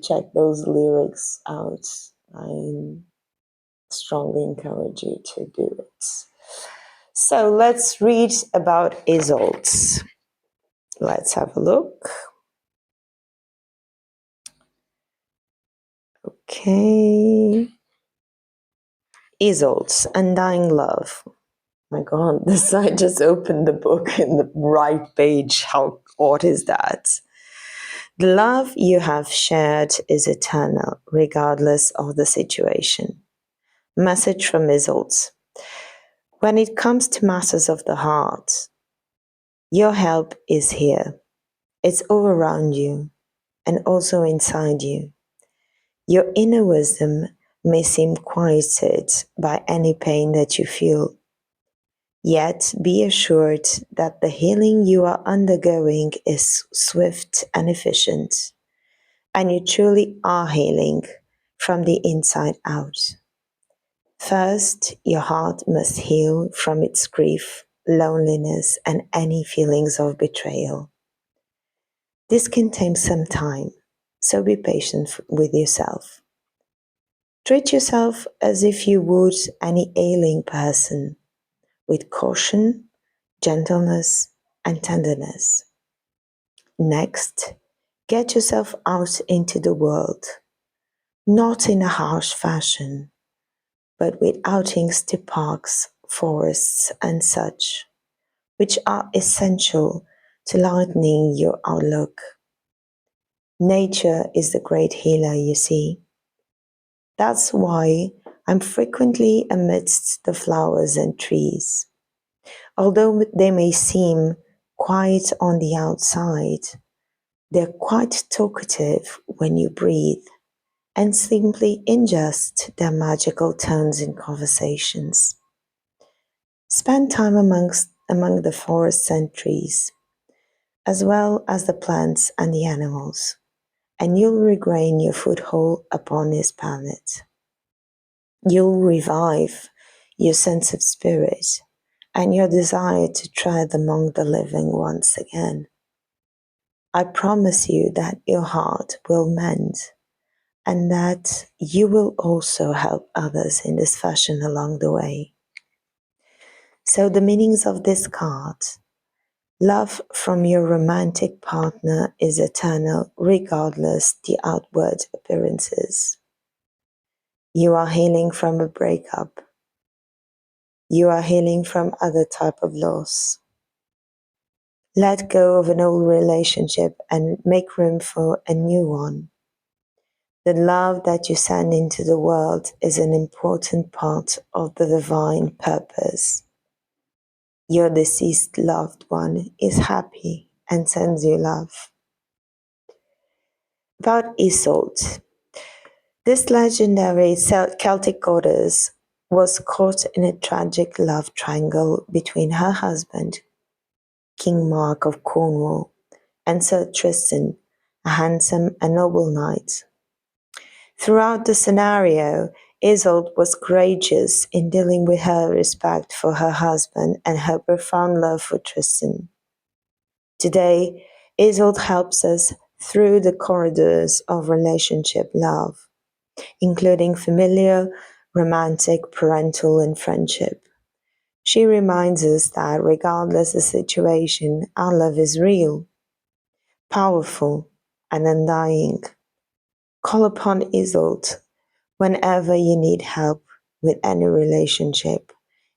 check those lyrics out, I strongly encourage you to do it. So let's read about Isolde. Let's have a look. Okay. Isolde, Undying Love. My God, I just opened the book in the right page. How odd is that? The love you have shared is eternal, regardless of the situation. Message from Isolde. When it comes to matters of the heart, your help is here. It's all around you and also inside you. Your inner wisdom may seem quieted by any pain that you feel. Yet be assured that the healing you are undergoing is swift and efficient, and you truly are healing from the inside out. First, your heart must heal from its grief, loneliness, and any feelings of betrayal. This can take some time, so be patient with yourself. Treat yourself as if you would any ailing person, with caution, gentleness, and tenderness. Next, get yourself out into the world, not in a harsh fashion, but with outings to parks, forests, and such, which are essential to lightening your outlook. Nature is the great healer, you see. That's why I'm frequently amidst the flowers and trees. Although they may seem quiet on the outside, they're quite talkative when you breathe and simply ingest their magical tones in conversations. Spend time among the forests and trees, as well as the plants and the animals, and you'll regain your foothold upon his planet. You'll revive your sense of spirit and your desire to tread among the living once again. I promise you that your heart will mend and that you will also help others in this fashion along the way. So the meanings of this card: love from your romantic partner is eternal regardless the outward appearances. You are healing from a breakup. You are healing from other type of loss. Let go of an old relationship and make room for a new one. The love that you send into the world is an important part of the divine purpose. Your deceased loved one is happy and sends you love. About Isolde, this legendary Celtic goddess was caught in a tragic love triangle between her husband, King Mark of Cornwall, and Sir Tristan, a handsome and noble knight. Throughout the scenario, Isolde was courageous in dealing with her respect for her husband and her profound love for Tristan. Today, Isolde helps us through the corridors of relationship love, including familial, romantic, parental, and friendship. She reminds us that regardless the situation, our love is real, powerful, and undying. Call upon Isolde whenever you need help with any relationship,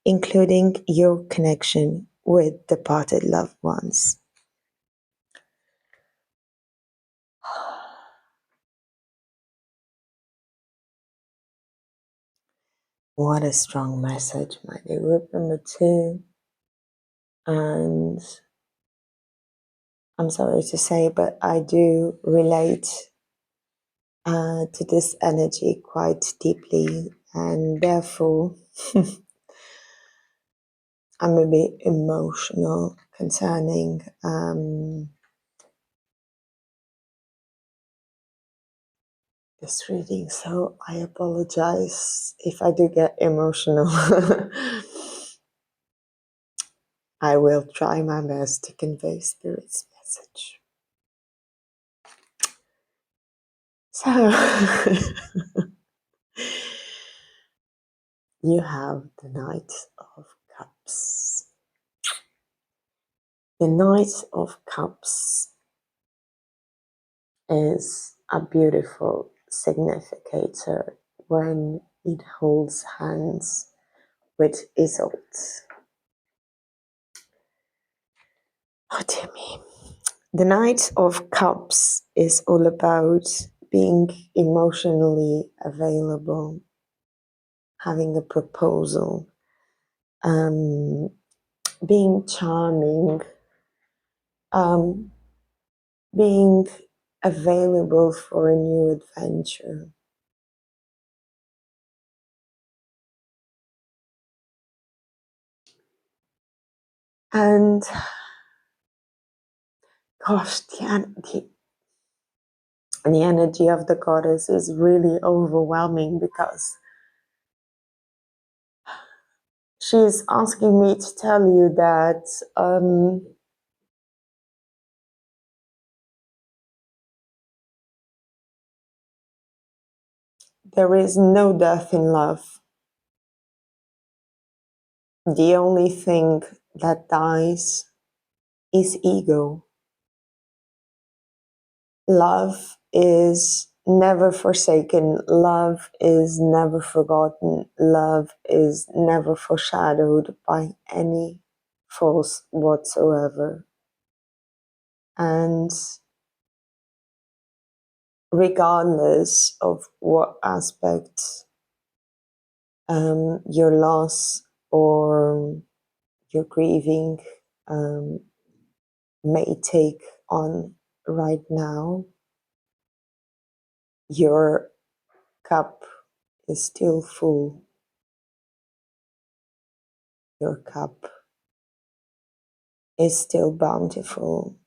including your connection with departed loved ones. What a strong message, my dear group number 2. And I'm sorry to say, but I do relate to this energy quite deeply, and therefore I'm a bit emotional concerning this reading, so I apologize if I do get emotional. I will try my best to convey Spirit's message. So, you have the Knight of Cups. The Knight of Cups is a beautiful significator when it holds hands with Isolde. Oh dear me. The Knight of Cups is all about being emotionally available, having a proposal, being charming, being available for a new adventure. And gosh, the energy of the goddess is really overwhelming, because she's asking me to tell you that there is no death in love. The only thing that dies is ego. Love is never forsaken. Love is never forgotten. Love is never foreshadowed by any force whatsoever. And regardless of what aspect your loss or your grieving may take on right now, your cup is still full. Your cup is still bountiful,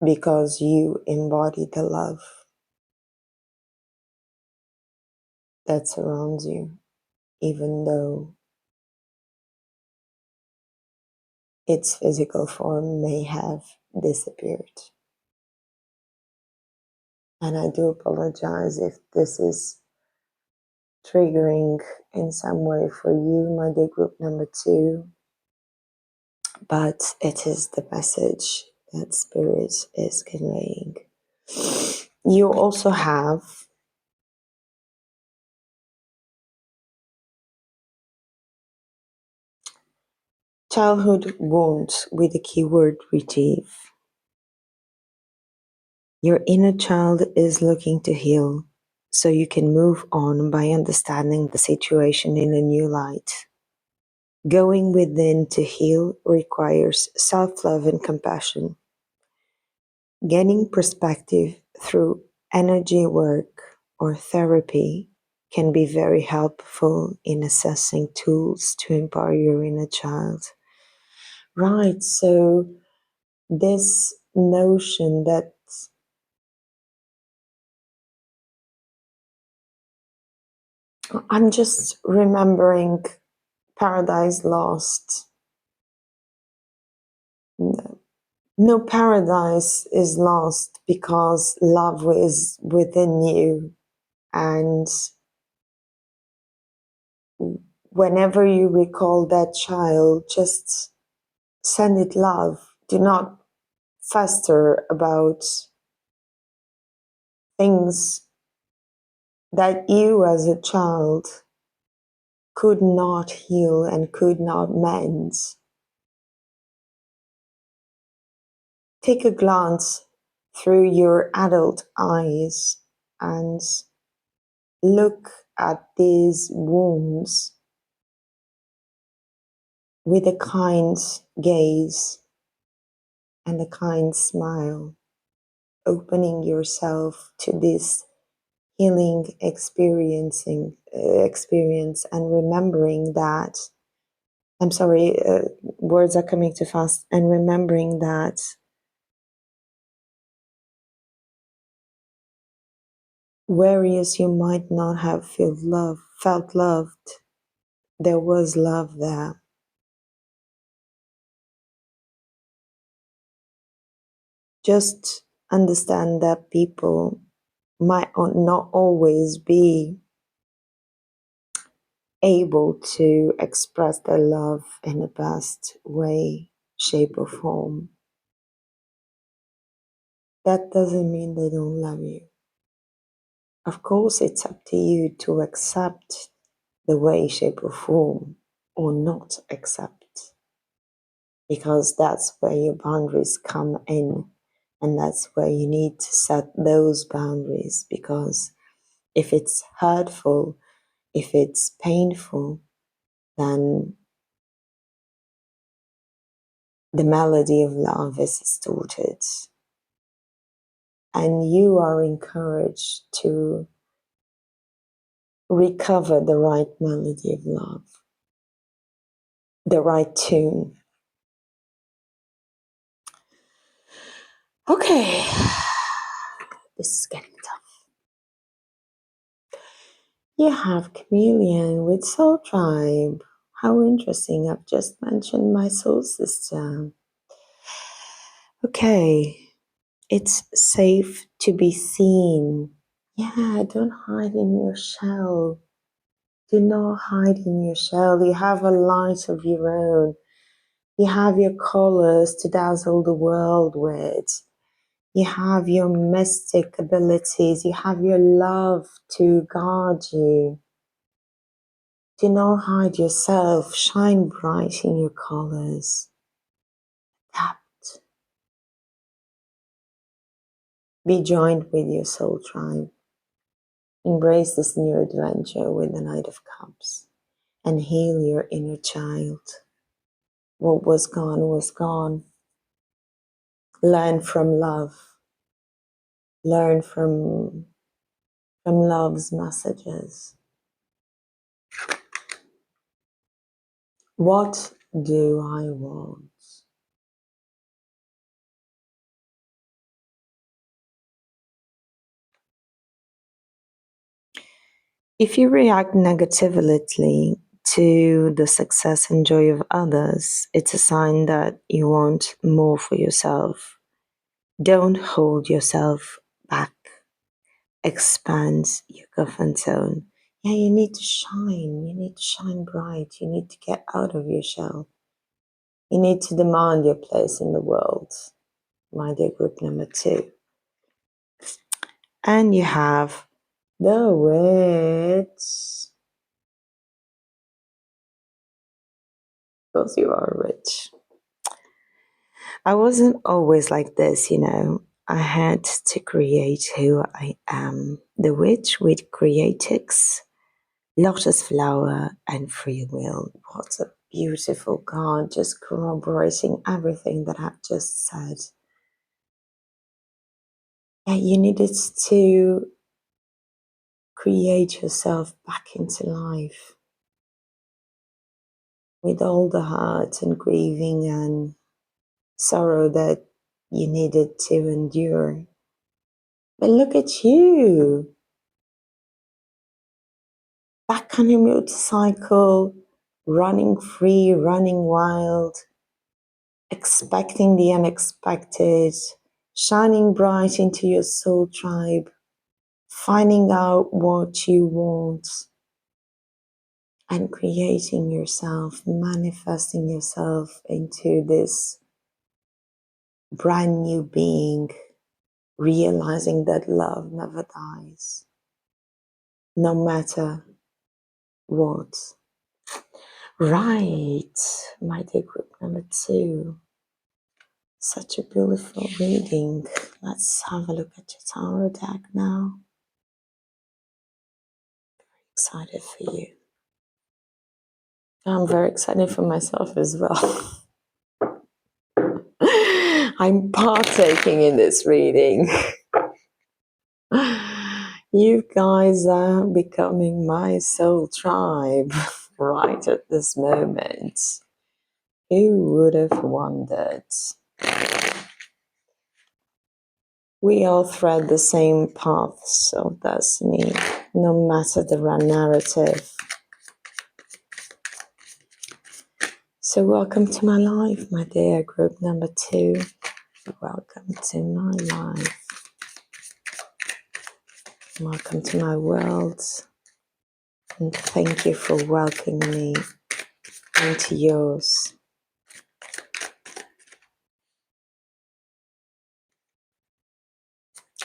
because you embody the love that surrounds you, even though its physical form may have disappeared. And I do apologize if this is triggering in some way for you, my dear group number 2, but it is the message that Spirit is conveying. You also have childhood wounds with the keyword retrieve. Your inner child is looking to heal, so you can move on by understanding the situation in a new light. Going within to heal requires self-love and compassion. Gaining perspective through energy work or therapy can be very helpful in assessing tools to empower your inner child. Right, so this notion that I'm just remembering Paradise Lost. No paradise is lost because love is within you. And whenever you recall that child, just send it love. Do not fester about things that you as a child could not heal and could not mend. Take a glance through your adult eyes and look at these wounds with a kind gaze and a kind smile, opening yourself to this healing experience and remembering that, I'm sorry, words are coming too fast, and remembering that whereas you might not have felt loved, there was love there. Just understand that people might not always be able to express their love in the best way, shape, or form. That doesn't mean they don't love you. Of course, it's up to you to accept the way, shape, or form, or not accept, because that's where your boundaries come in, and that's where you need to set those boundaries, because if it's hurtful, if it's painful, then the melody of love is distorted. And you are encouraged to recover the right melody of love, the right tune, Okay, this is getting tough. You have chameleon with soul tribe. How interesting. I've just mentioned my soul system. Okay, it's safe to be seen. Yeah, don't hide in your shell. Do not hide in your shell. You have a light of your own. You have your colors to dazzle the world with. You have your mystic abilities. You have your love to guard you. Do not hide yourself. Shine bright in your colors. Adapt. Be joined with your soul tribe. Embrace this new adventure with the Knight of Cups and heal your inner child. What was gone was gone. Learn from love. Learn from love's messages. What do I want? If you react negatively to the success and joy of others, it's a sign that you want more for yourself. Don't hold yourself back. Expand your comfort zone. Yeah, you need to shine. You need to shine bright. You need to get out of your shell. You need to demand your place in the world. My dear group number 2. And you have the witch. Because you are rich. I wasn't always like this, you know. I had to create who I am. The witch with creatics, lotus flower, and free will. What a beautiful card, just corroborating everything that I've just said. Yeah, you needed to create yourself back into life with all the hurt and grieving and sorrow that you needed to endure. But look at you, back on your motorcycle, running free, running wild, expecting the unexpected, shining bright into your soul tribe, finding out what you want, and creating yourself, manifesting yourself into this brand new being, realizing that love never dies, no matter what. Right, my dear group number 2. Such a beautiful reading. Let's have a look at your tarot deck now. Excited for you. I'm very excited for myself as well. I'm partaking in this reading. You guys are becoming my soul tribe right at this moment. Who would have wondered? We all thread the same paths of destiny, no matter the narrative. So welcome to my life, my dear group number 2. Welcome to my life. Welcome to my world. And thank you for welcoming me into yours.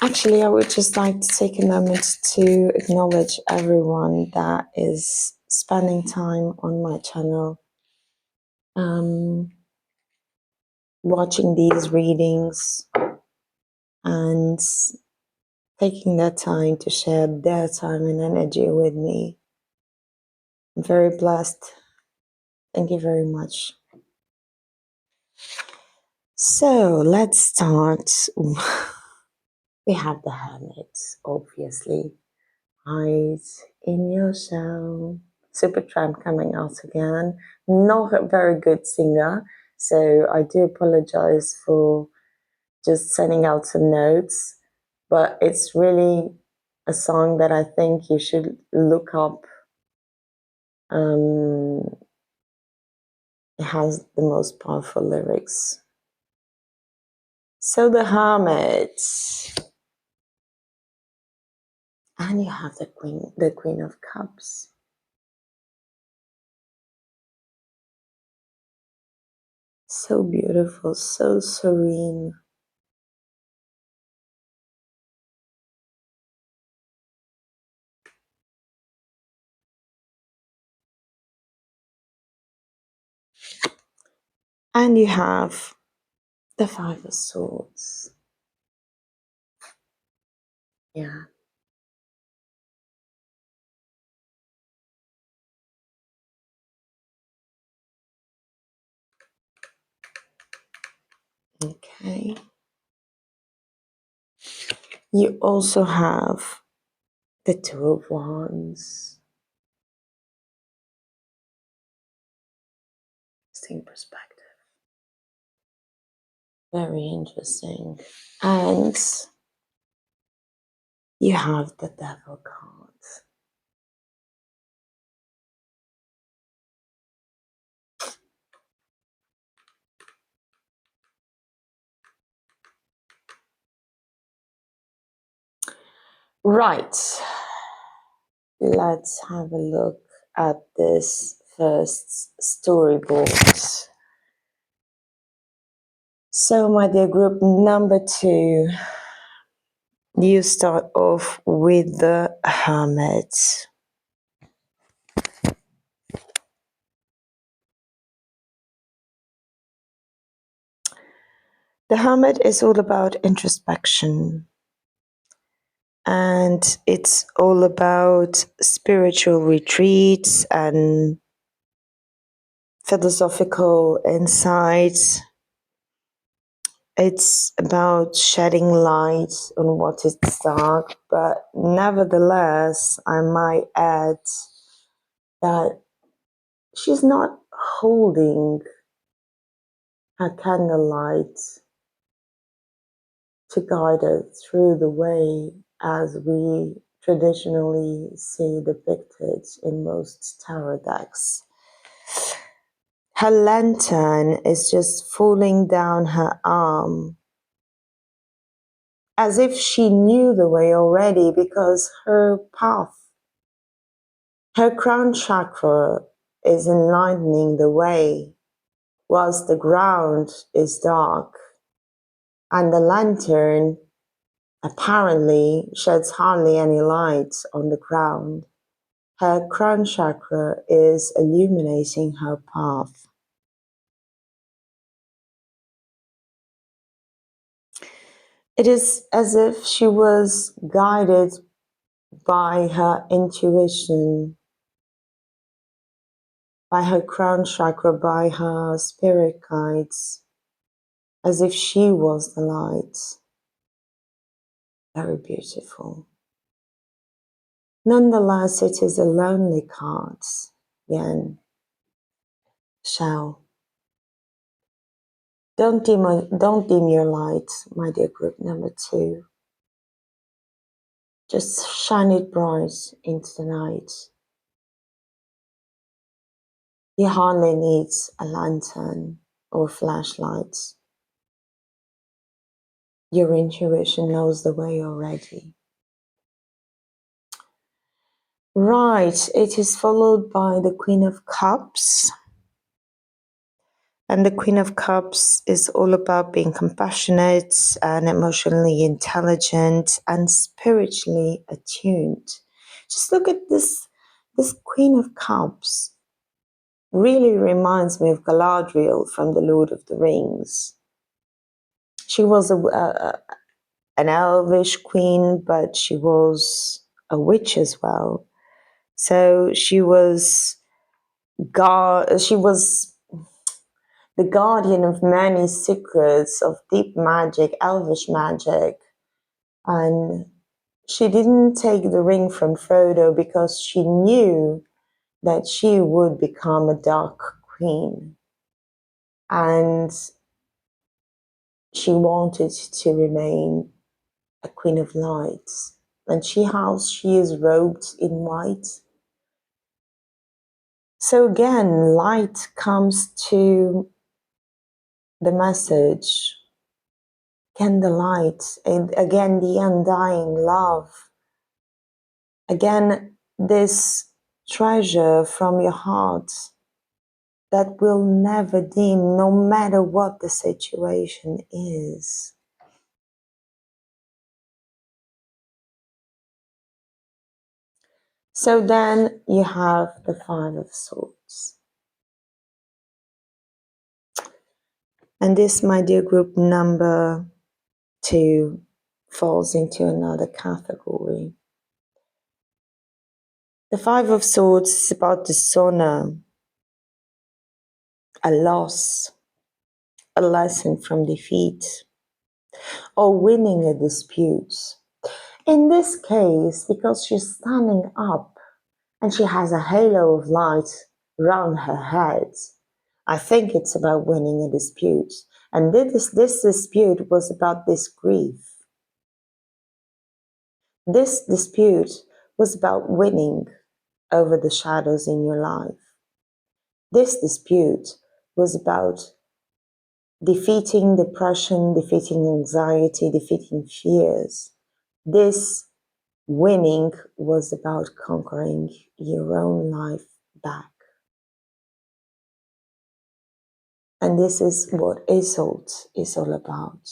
Actually, I would just like to take a moment to acknowledge everyone that is spending time on my channel, watching these readings and taking their time to share their time and energy with me. I'm very blessed. Thank you very much. So let's start. We have the Hermit, obviously. Hide in your shell. Supertramp coming out again. Not a very good singer, so I do apologize for just sending out some notes. But it's really a song that I think you should look up. It has the most powerful lyrics. So the Hermit. And you have the Queen of Cups. So beautiful, so serene. And you have the Five of Swords. Yeah. Okay. You also have the Two of Wands. Interesting perspective. Very interesting. And you have the Devil card. Right. Let's have a look at this first storyboard. So, my dear group, number 2, you start off with the Hermit. The Hermit is all about introspection, and it's all about spiritual retreats and philosophical insights. It's about shedding light on what is dark, but nevertheless, I might add that she's not holding her candlelight to guide us through the way as we traditionally see depicted in most tarot decks. Her lantern is just falling down her arm as if she knew the way already, because her path, her crown chakra is enlightening the way whilst the ground is dark, and the lantern apparently sheds hardly any light on the ground. Her crown chakra is illuminating her path. It is as if she was guided by her intuition, by her crown chakra, by her spirit guides, as if she was the light. Very beautiful. Nonetheless, it is a lonely card, Yen. Shell. Don't dim your light, my dear group number 2. Just shine it bright into the night. You hardly need a lantern or flashlight. Your intuition knows the way already. Right, it is followed by the Queen of Cups. And the Queen of Cups is all about being compassionate and emotionally intelligent and spiritually attuned. Just look at this Queen of Cups. Really reminds me of Galadriel from The Lord of the Rings. She was an elvish queen, but she was a witch as well. So she was the guardian of many secrets of deep magic, elvish magic. And she didn't take the ring from Frodo because she knew that she would become a dark queen. And she wanted to remain a queen of light. And she is robed in white. So again, light comes to the message, again the light, and again the undying love. Again, this treasure from your heart that will never dim, no matter what the situation is. So then you have the Five of Swords. And this, my dear group, number 2 falls into another category. The Five of Swords is about dishonor, a loss, a lesson from defeat, or winning a dispute. In this case, because she's standing up and she has a halo of light around her head, I think it's about winning a dispute. And this dispute was about this grief. This dispute was about winning over the shadows in your life. This dispute was about defeating depression, defeating anxiety, defeating fears. This winning was about conquering your own life back. And this is what Isolde is all about.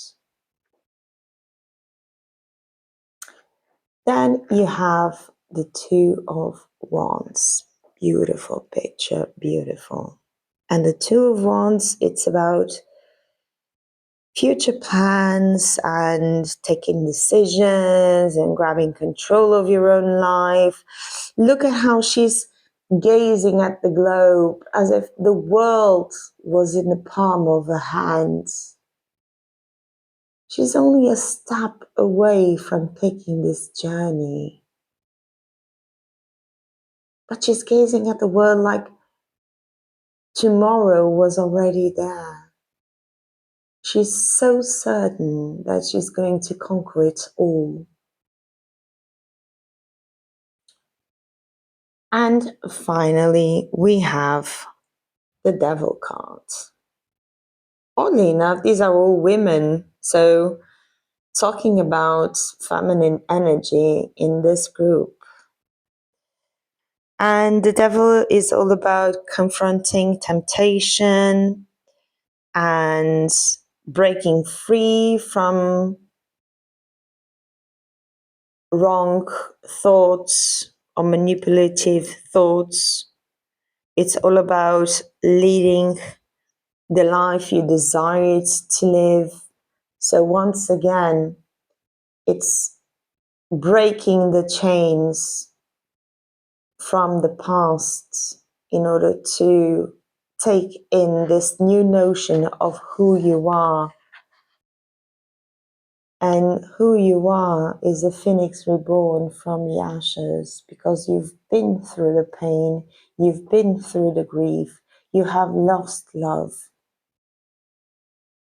Then you have the Two of Wands. Beautiful picture, beautiful. And the Two of Wands, it's about future plans and taking decisions and grabbing control of your own life. Look at how she's gazing at the globe as if the world was in the palm of her hands. She's only a step away from taking this journey. But she's gazing at the world like tomorrow was already there. She's so certain that she's going to conquer it all. And finally, we have the Devil card. Oddly enough, these are all women. So talking about feminine energy in this group. And the Devil is all about confronting temptation and breaking free from wrong thoughts or manipulative thoughts. It's all about leading the life you desired to live. So once again, it's breaking the chains from the past in order to take in this new notion of who you are. And who you are is a phoenix reborn from the ashes, because you've been through the pain, you've been through the grief, you have lost love,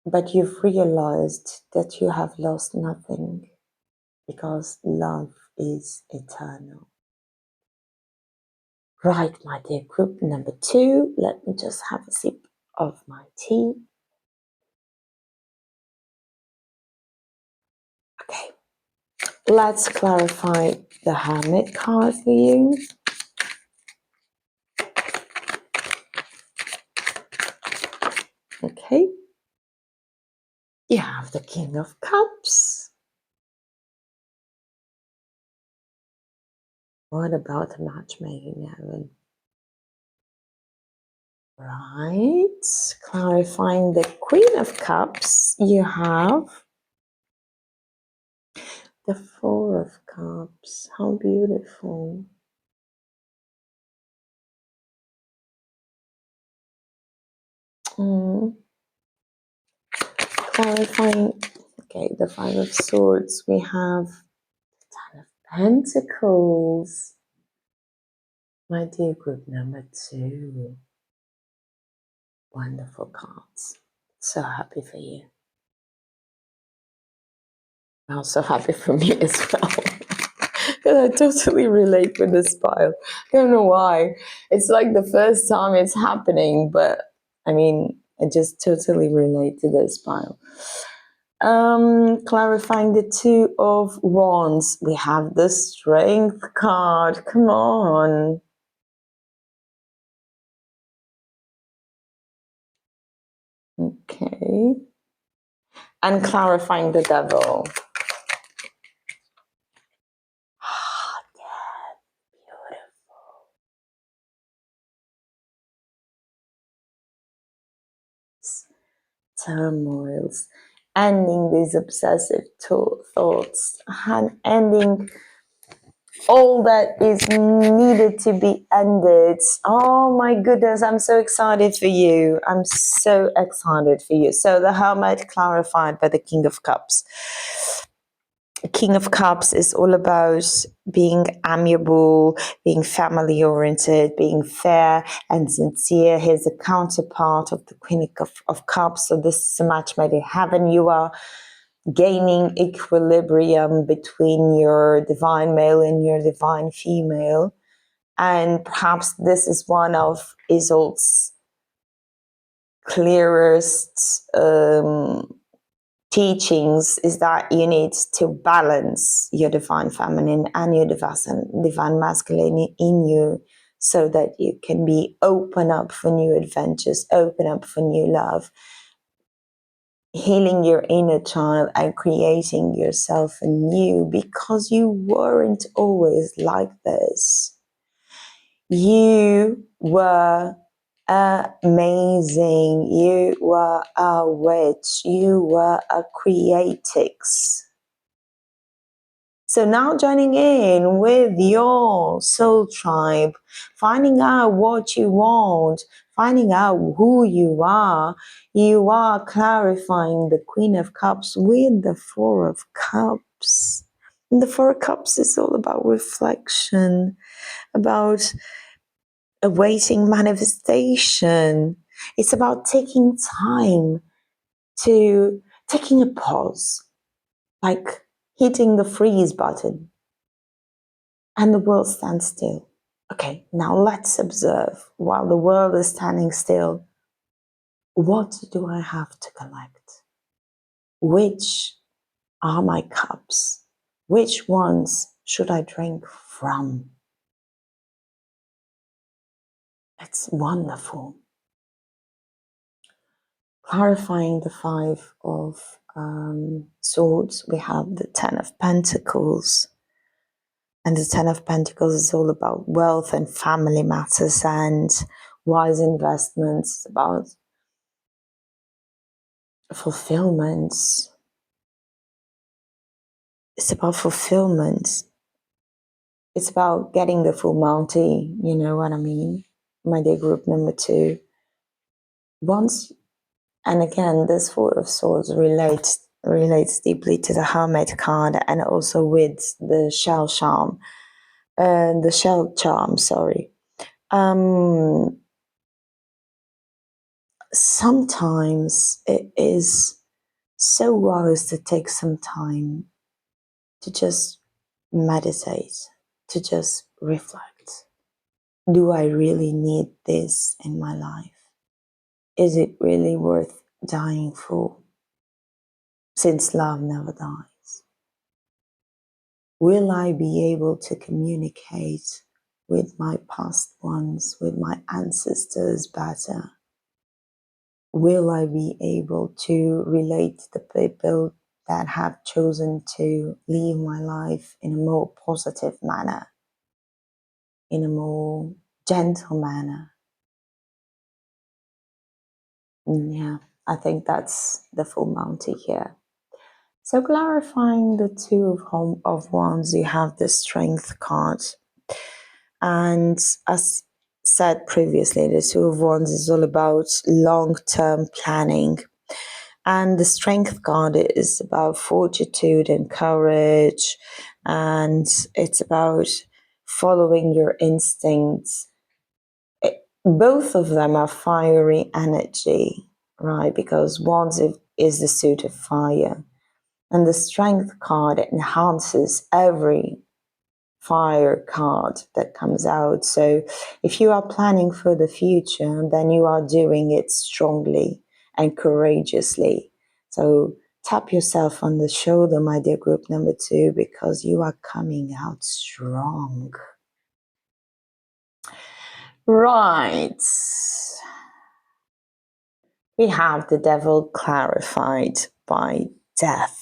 but you've realized that you have lost nothing, because love is eternal. Right, my dear group, number 2, let me just have a sip of my tea. Okay, let's clarify the Hermit card for you. Okay, you have the King of Cups. What about the matchmaking, Aaron? Right, clarifying the Queen of Cups, you have the Four of Cups. How beautiful. Clarifying, okay, the Five of Swords, we have the Ten of Pentacles. My dear group, number 2. Wonderful cards. So happy for you. I'm so happy for me as well. Because I totally relate with this pile. I don't know why. It's like the first time it's happening, but I mean, I just totally relate to this pile. Clarifying the Two of Wands. We have the Strength card. Come on. Okay. And clarifying the Devil. Ah, yeah, beautiful. Turmoils. Ending these obsessive thoughts and ending all that is needed to be ended. Oh my goodness, I'm so excited for you. I'm so excited for you. So the Hermit clarified by the King of Cups. King of Cups is all about being amiable, being family oriented, being fair and sincere. Here's a counterpart of the Queen of Cups. So this is a match made in heaven. You are gaining equilibrium between your divine male and your divine female. And perhaps this is one of Isolde's clearest teachings, is that you need to balance your divine feminine and your divine masculine in you, so that you can be open up for new adventures, open up for new love, healing your inner child and creating yourself anew, because you weren't always like this. You were amazing. You were a witch. You were a creatix. So now joining in with your soul tribe, finding out what you want, finding out who you are clarifying the Queen of Cups with the Four of Cups. And the Four of Cups is all about reflection, about awaiting manifestation. It's about taking time to taking a pause, like hitting the freeze button, and the world stands still. Okay, now let's observe while the world is standing still. What do I have to collect? Which are my cups? Which ones should I drink from? It's wonderful. Clarifying the Five of Swords, we have the Ten of Pentacles. And the Ten of Pentacles is all about wealth and family matters and wise investments. It's about fulfillment. It's about fulfillment. It's about getting the full Monty, you know what I mean? My dear group number 2. Once, and again, this Four of Swords relates deeply to the Hermit card and also with the Shell Charm. Sometimes it is so wise to take some time to just meditate, to just reflect. Do I really need this in my life? Is it really worth dying for? Since love never dies. Will I be able to communicate with my past ones, with my ancestors better? Will I be able to relate to the people that have chosen to live my life in a more positive manner, in a more gentle manner? Yeah, I think that's the full Monty here. So clarifying the Two of Wands, you have the Strength card. And as said previously, the Two of Wands is all about long-term planning. And the Strength card is about fortitude and courage. And it's about following your instincts. Both of them are fiery energy, right? Because Wands is the suit of fire. And the Strength card enhances every fire card that comes out. So if you are planning for the future, then you are doing it strongly and courageously. So tap yourself on the shoulder, my dear group number 2, because you are coming out strong. Right. We have the devil clarified by death.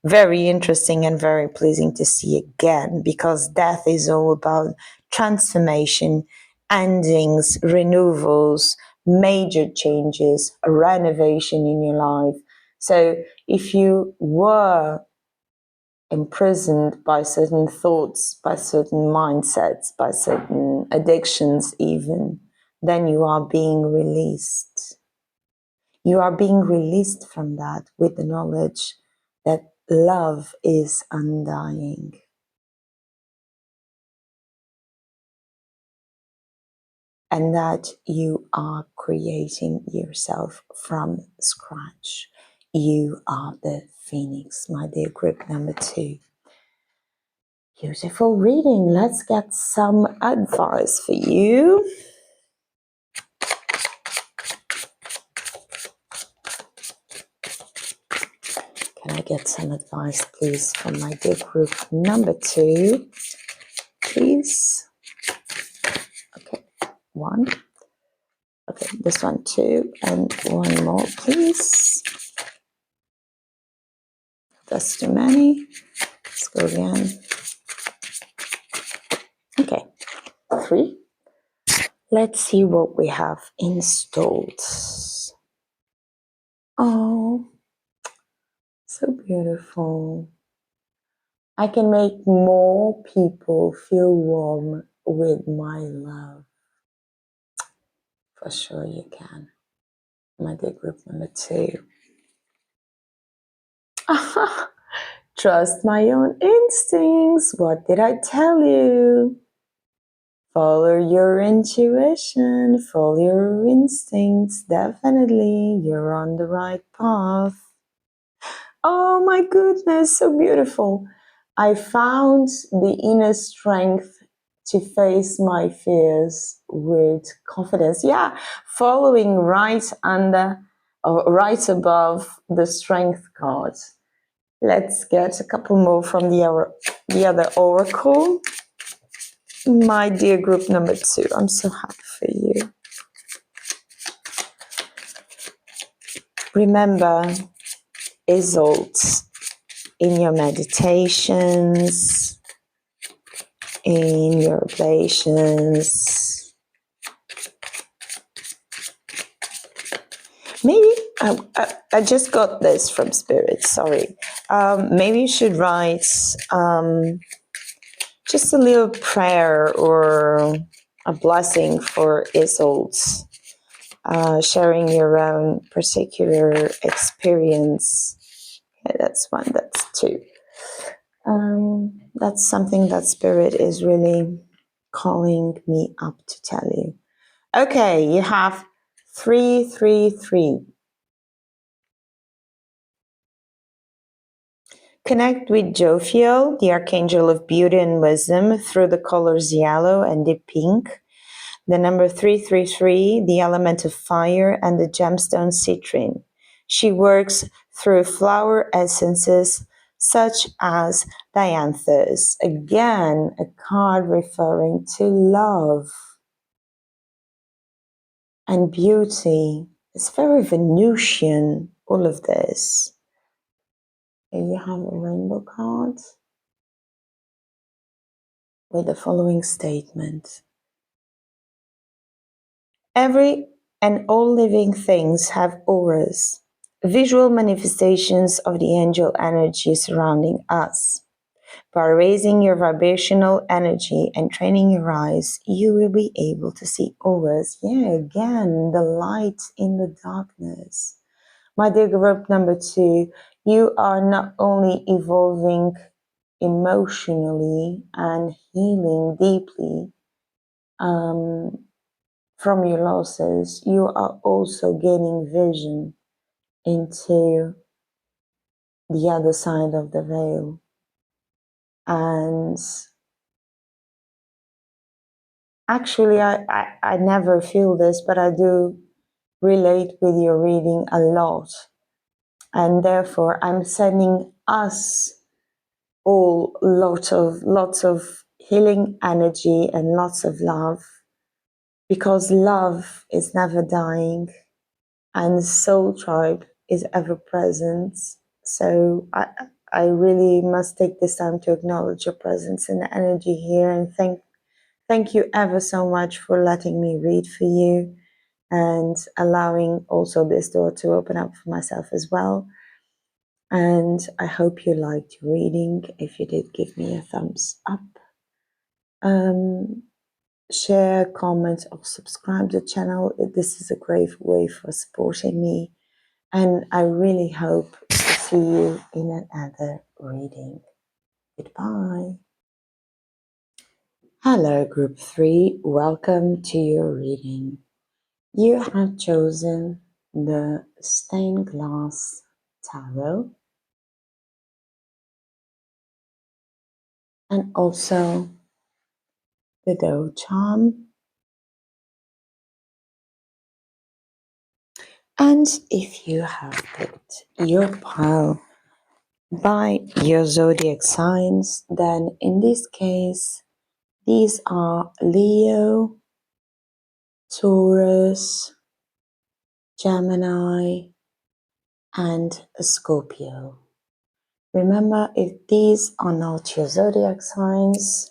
Very interesting and very pleasing to see again, because death is all about transformation, endings, renewals, major changes, a renovation in your life. So if you were imprisoned by certain thoughts, by certain mindsets, by certain addictions even, then you are being released. You are being released from that with the knowledge that love is undying. And that you are creating yourself from scratch. You are the phoenix, my dear group number 2. Beautiful reading. Let's get some advice for you. Can I get some advice, please, from my dear group number 2? Please. Okay, 1. Okay, this one 2, and 1 more, please. That's too many. Let's go again. Okay, 3. Let's see what we have installed. Oh, so beautiful. I can make more people feel warm with my love. For sure you can. My dear group number 2. Trust my own instincts. What did I tell you? Follow your intuition. Follow your instincts. Definitely, you're on the right path. Oh my goodness, so beautiful. I found the inner strength to face my fears with confidence. Yeah, following right under, or right above the strength card. Let's get a couple more from the other oracle. My dear group number 2, I'm so happy for you. Remember, Isolde, in your meditations, in your oblations. Maybe, I just got this from Spirit, sorry. Maybe you should write just a little prayer or a blessing for Isolde, sharing your own particular experience. Okay, that's 1, that's 2. That's something that Spirit is really calling me up to tell you. Okay, you have 3, 3, 3. Connect with Jophiel, the Archangel of Beauty and Wisdom, through the colors yellow and deep pink. The number 333, the element of fire, and the gemstone citrine. She works through flower essences such as dianthus. Again, a card referring to love and beauty. It's very Venusian, all of this. Here you have a rainbow card with the following statement. Every and all living things have auras, visual manifestations of the angel energy surrounding us. By raising your vibrational energy and training your eyes, you will be able to see auras. Yeah, again, the light in the darkness. My dear group number 2, you are not only evolving emotionally and healing deeply, from your losses, you are also gaining vision into the other side of the veil. And actually, I never feel this, but I do relate with your reading a lot. And therefore, I'm sending us all lots of healing energy and lots of love, because love is never dying and Soul Tribe is ever present. So I really must take this time to acknowledge your presence and the energy here, and thank you ever so much for letting me read for you and allowing also this door to open up for myself as well. And I hope you liked your reading. If you did, give me a thumbs up. Share, comment, or subscribe to the channel. This is a great way for supporting me. And I really hope to see you in another reading. Goodbye. Hello, Group 3. Welcome to your reading. You have chosen the Stained Glass Tarot and also the Doe Charm. And if you have picked your pile by your zodiac signs, then in this case, these are Leo, Taurus, Gemini, and Scorpio. Remember, if these are not your zodiac signs,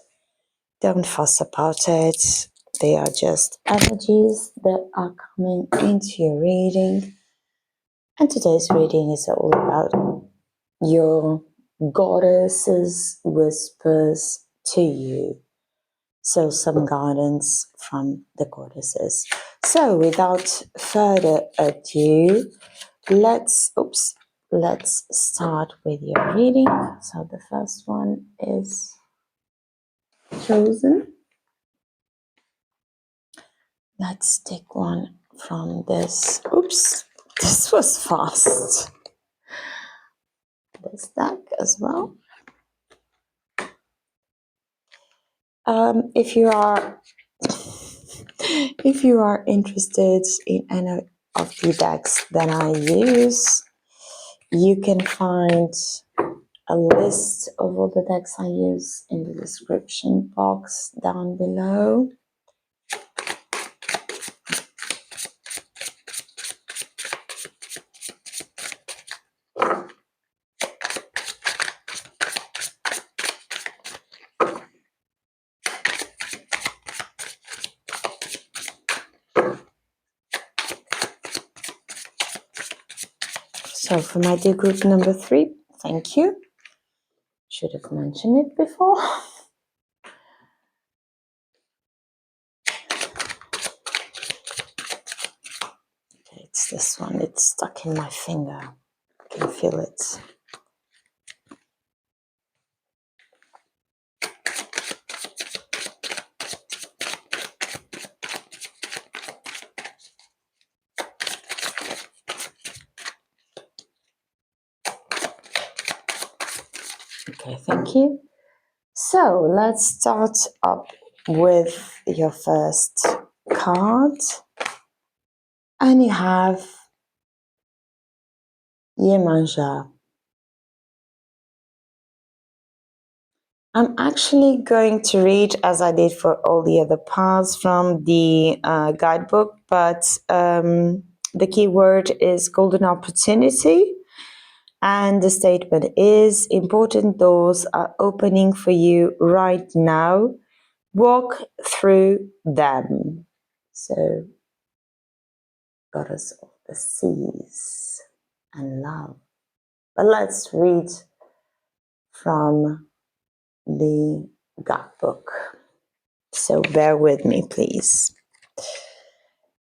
don't fuss about it. They are just energies that are coming into your reading. And today's reading is all about your goddess's whispers to you. So some guidance from the goddesses. So without further ado, let's start with your reading. So the first one is chosen. Let's take one from this. This was fast. This deck as well. If you are interested in any of the decks that I use, you can find a list of all the decks I use in the description box down below. So for my dear group number 3, thank you. Should have mentioned it before. Okay, it's this one. It's stuck in my finger. I can feel it. Okay, thank you. So let's start up with your first card. And you have Yemanja. I'm actually going to read, as I did for all the other parts, from the guidebook, but the key word is golden opportunity. And the statement is, important doors are opening for you right now. Walk through them. So, goddess of the seas and love. But let's read from the guidebook. So bear with me, please.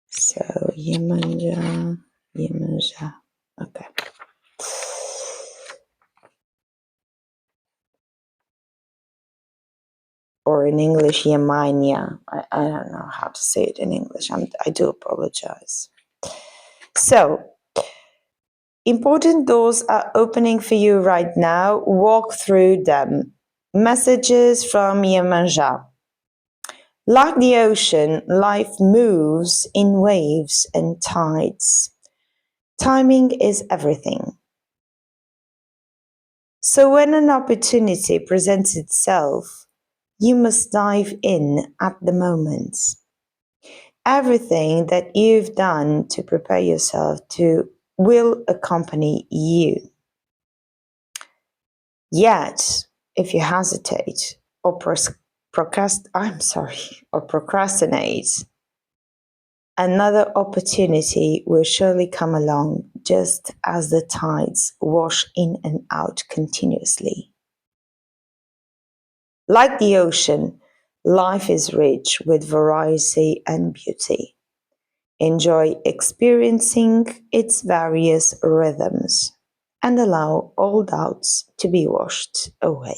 So Yemanja. Okay. Or in English, Yemania. I don't know how to say it in English. I do apologize. So Important doors are opening for you right now. Walk through them. Messages from Yemanja. Like the ocean, life moves in waves and tides. Timing is everything. So when an opportunity presents itself, you must dive in at the moment. Everything that you've done to prepare yourself to will accompany you. Yet, if you hesitate or procrastinate, another opportunity will surely come along just as the tides wash in and out continuously. Like the ocean, life is rich with variety and beauty. Enjoy experiencing its various rhythms and allow all doubts to be washed away.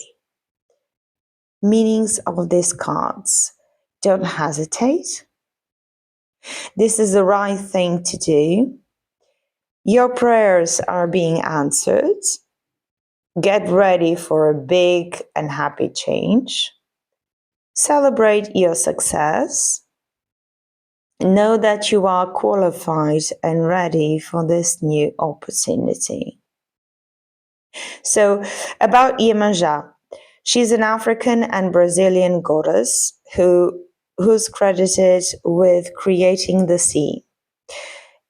Meanings of these cards. Don't hesitate. This is the right thing to do. Your prayers are being answered. Get ready for a big and happy change. Celebrate your success. Know that you are qualified and ready for this new opportunity. So, about Iemanjá, she's an African and Brazilian goddess who's credited with creating the sea.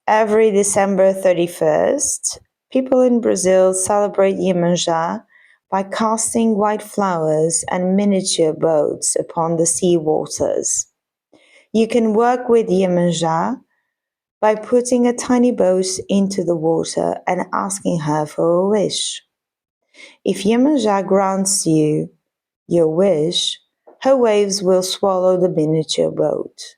Every December 31st, people in Brazil celebrate Iemanjá by casting white flowers and miniature boats upon the sea waters. You can work with Iemanjá by putting a tiny boat into the water and asking her for a wish. If Iemanjá grants you your wish, her waves will swallow the miniature boat.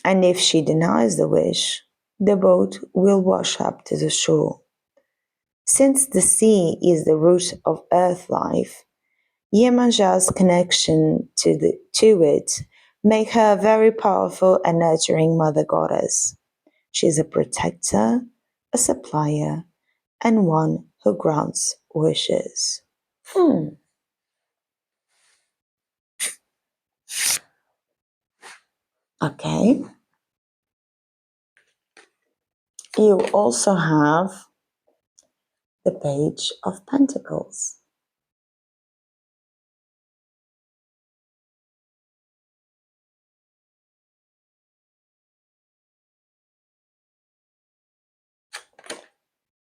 And if she denies the wish, the boat will wash up to the shore. Since the sea is the root of earth life, Iemanjá's connection to it make her a very powerful and nurturing mother goddess. She is a protector, a supplier, and one who grants wishes. Okay. You also have the Page of Pentacles.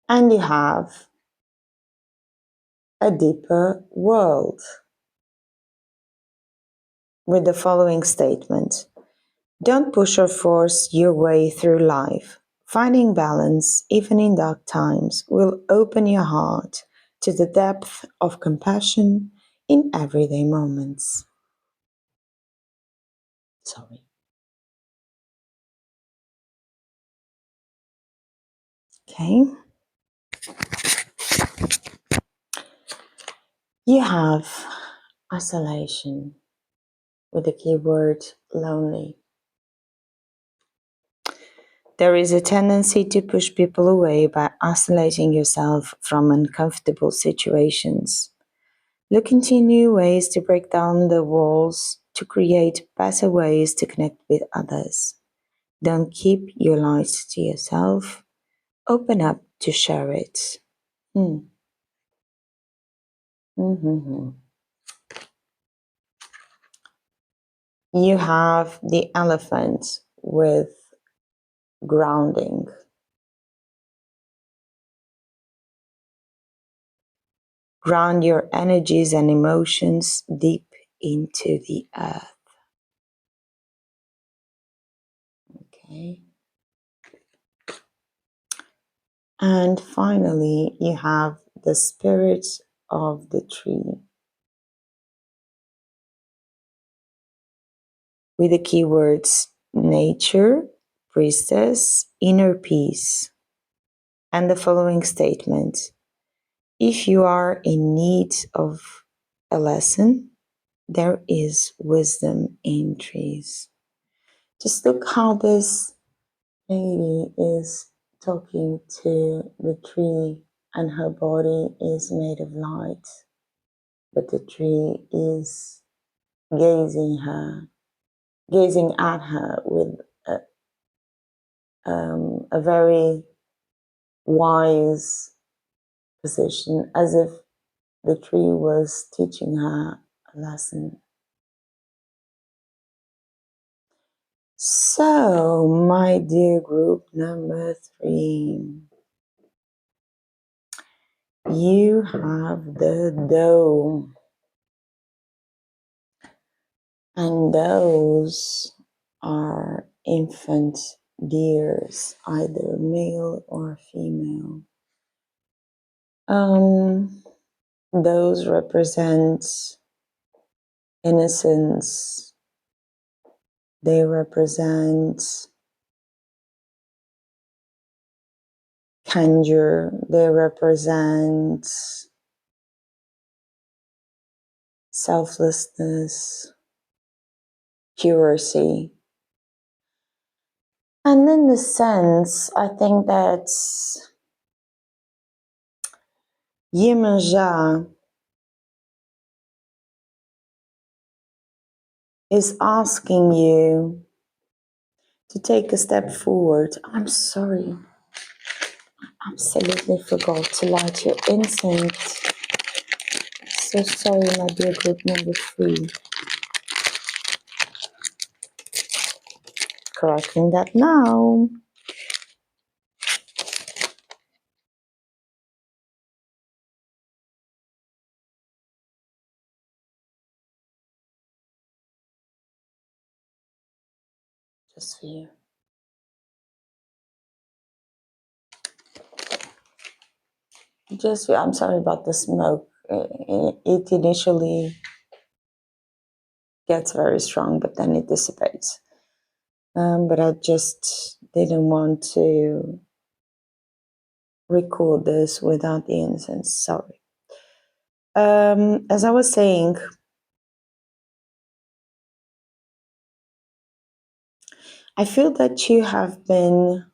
And you have a deeper world with the following statement. Don't push or force your way through life. Finding balance, even in dark times, will open your heart to the depth of compassion in everyday moments. Sorry. Okay. You have isolation with the keyword lonely. There is a tendency to push people away by isolating yourself from uncomfortable situations. Look into new ways to break down the walls to create better ways to connect with others. Don't keep your light to yourself. Open up to share it. You have the elephant with grounding. Ground your energies and emotions deep into the earth. Okay. And finally, you have the spirit of the tree with the keywords nature, priestess, inner peace, and the following statement. If you are in need of a lesson, there is wisdom in trees. Just look how this lady is talking to the tree, and her body is made of light, but the tree is gazing at her with a very wise position, as if the tree was teaching her a lesson. So, my dear group number 3, you have the doe, and those are infant deers, either male or female. Those represent innocence. They represent candor. They represent selflessness, purity. And in the sense, I think that Yemanja is asking you to take a step forward. I'm sorry, I absolutely forgot to light your incense. So sorry, my dear group number 3. Correcting that now. Just for you. Just for you. I'm sorry about the smoke. It initially gets very strong, but then it dissipates. But I just didn't want to record this without the incense. Sorry. As I was saying, I feel that you have been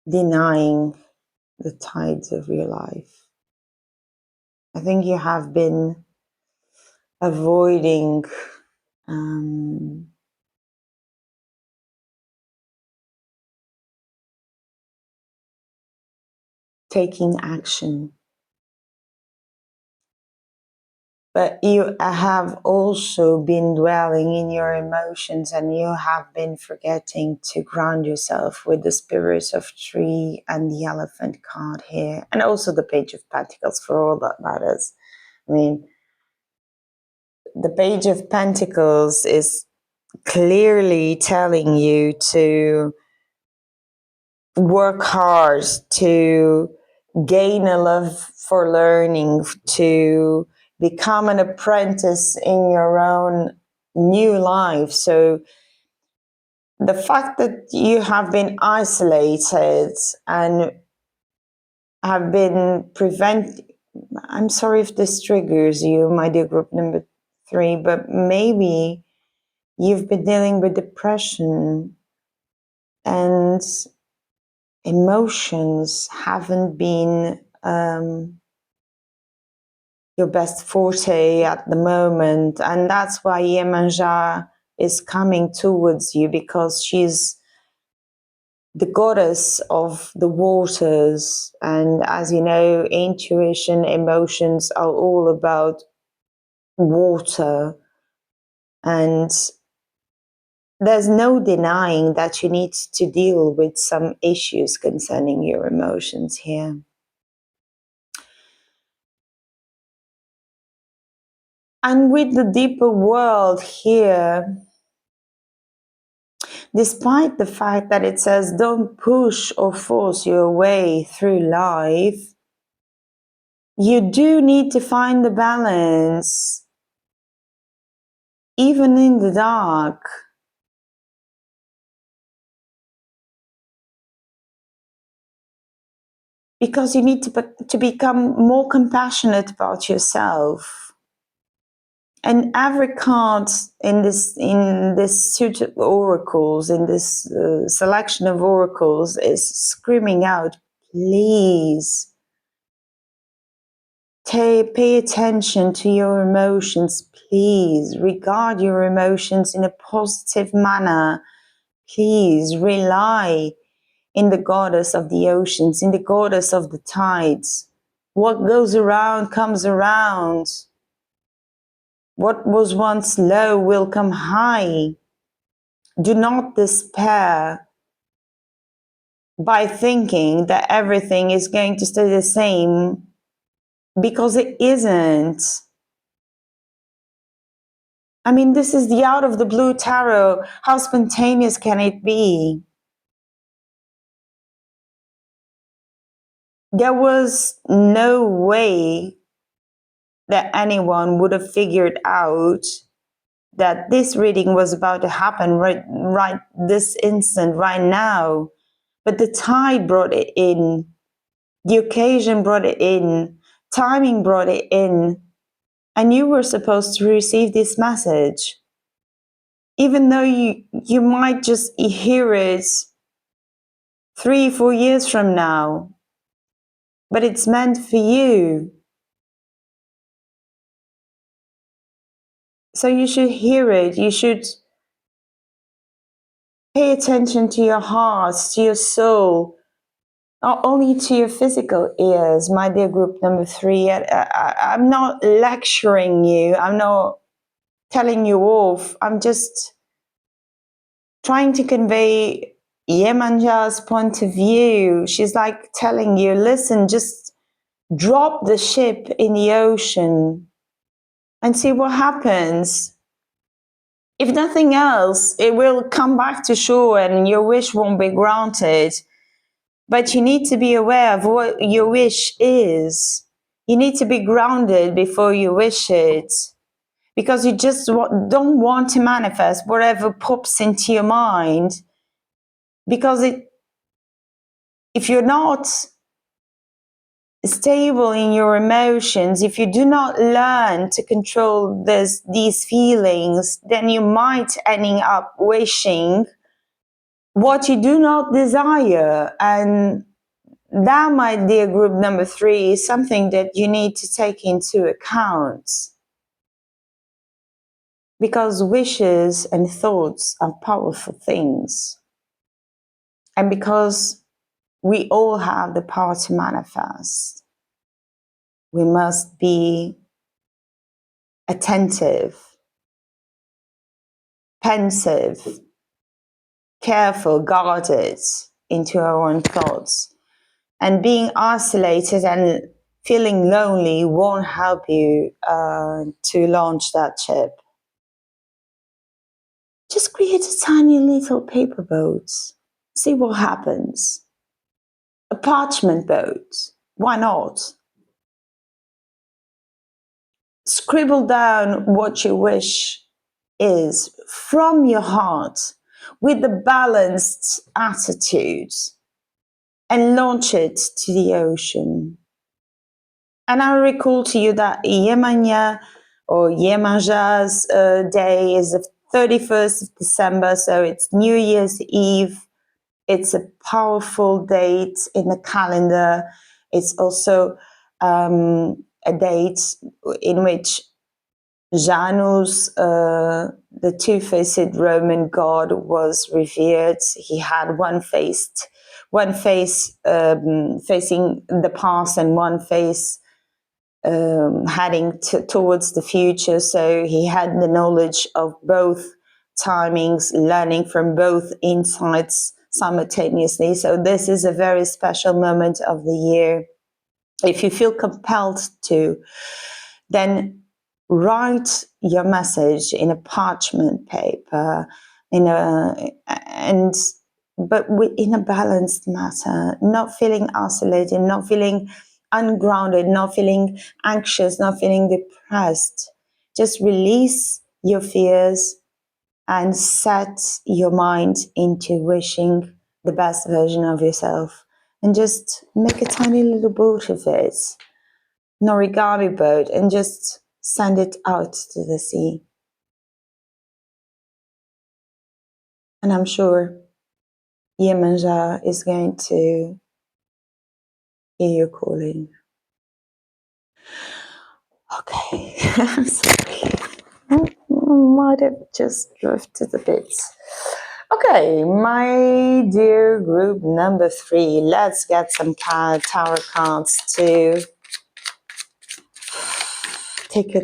denying the tides of your life. I think you have been avoiding taking action. But you have also been dwelling in your emotions, and you have been forgetting to ground yourself with the spirits of tree and the elephant card here, and also the Page of Pentacles for all that matters. I mean, the Page of Pentacles is clearly telling you to work hard, to gain a love for learning, to become an apprentice in your own new life. So the fact that you have been isolated and have been I'm sorry if this triggers you, my dear group number 3, but maybe you've been dealing with depression and emotions haven't been your best forte at the moment, and that's why Yemanja is coming towards you, because she's the goddess of the waters, and as you know, intuition, emotions are all about water, and there's no denying that you need to deal with some issues concerning your emotions here. And with the deeper world here, despite the fact that it says don't push or force your way through life, you do need to find the balance, even in the dark. Because you need to become more compassionate about yourself. And every card in this suit of oracles, in this selection of oracles, is screaming out, please pay attention to your emotions. Please regard your emotions in a positive manner. Please rely in the goddess of the oceans, in the goddess of the tides. What goes around comes around. What was once low will come high. Do not despair by thinking that everything is going to stay the same, because it isn't. I mean, this is the out of the blue tarot. How spontaneous can it be? There was no way that anyone would have figured out that this reading was about to happen right this instant, right now. But the tide brought it in. The occasion brought it in. Timing brought it in. And you were supposed to receive this message. Even though you might just hear it 3-4 years from now. But it's meant for you. So you should hear it. You should pay attention to your heart, to your soul, not only to your physical ears, my dear group number 3. I'm not lecturing you. I'm not telling you off. I'm just trying to convey Yemanja's point of view. She's like telling you, listen, just drop the ship in the ocean and see what happens. If nothing else, it will come back to shore and your wish won't be granted. But you need to be aware of what your wish is. You need to be grounded before you wish it. Because you just don't want to manifest whatever pops into your mind. Because if you're not stable in your emotions, if you do not learn to control these feelings, then you might ending up wishing what you do not desire. And that, my dear group number 3, is something that you need to take into account. Because wishes and thoughts are powerful things. And because we all have the power to manifest, we must be attentive, pensive, careful, guarded into our own thoughts. And being isolated and feeling lonely won't help you to launch that ship. Just create a tiny little paper boat. See what happens. A parchment boat. Why not? Scribble down what you wish is from your heart with a balanced attitude and launch it to the ocean. And I recall to you that Yemanja or Yemanja's day is the 31st of December, so it's New Year's Eve. It's a powerful date in the calendar. It's also a date in which Janus, the two-faced Roman god, was revered. He had one face facing the past and one face heading towards the future. So he had the knowledge of both timings, learning from both insights simultaneously. So this is a very special moment of the year. If you feel compelled to, then write your message in a parchment paper, but in a balanced manner, not feeling isolated, not feeling ungrounded, not feeling anxious, not feeling depressed. Just release your fears and set your mind into wishing the best version of yourself. And just make a tiny little boat of it, an origami boat, and just send it out to the sea. And I'm sure Yemanja is going to hear you calling. Okay, sorry. I might have just drifted a bit. Okay, my dear group number 3, let's get some tarot cards to take a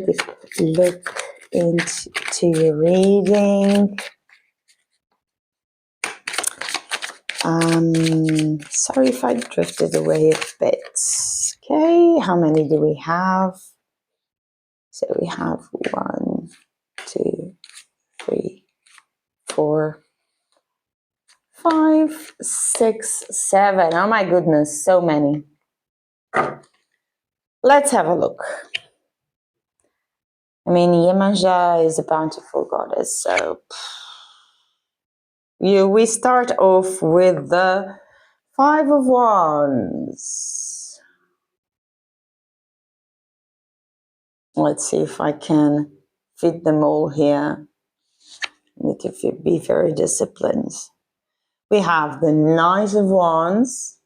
look into your reading. Sorry if I drifted away a bit. Okay, how many do we have? So we have 1, 2, 3, 4, 5, 6, 7. Oh my goodness, so many. Let's have a look. I mean, Yemanja is a bountiful goddess, so we start off with the 5 of Wands. Let's see if I can fit them all here. I need to be very disciplined. We have the Knight of Wands.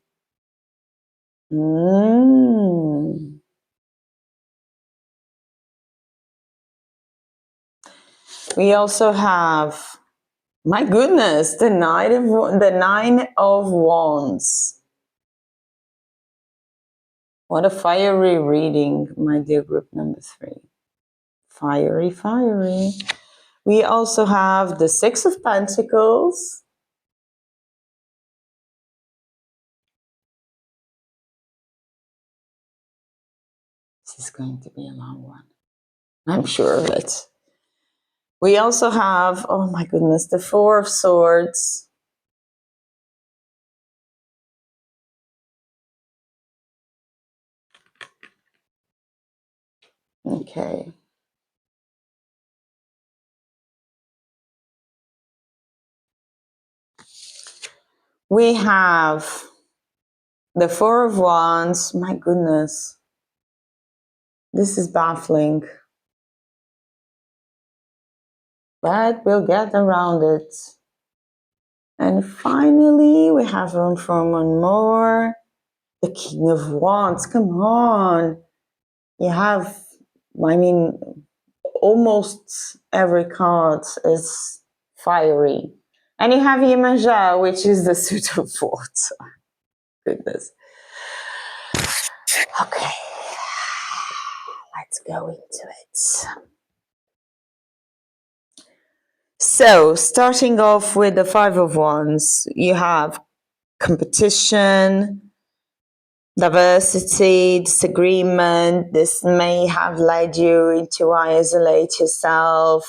We also have, my goodness, the Nine of Wands. What a fiery reading, my dear group number 3. Fiery, fiery. We also have the 6 of Pentacles. This is going to be a long one. I'm sure of it. We also have, oh my goodness, the 4 of Swords. Okay. We have the 4 of Wands. My goodness. This is baffling. But we'll get around it. And finally, we have room for one more. The King of Wands. Come on. You have, I mean, almost every card is fiery. And you have Yemanja, which is the suit of Swords. Goodness. Okay. Let's go into it. So, starting off with the 5 of Wands, you have competition, diversity, disagreement. This may have led you to isolate yourself.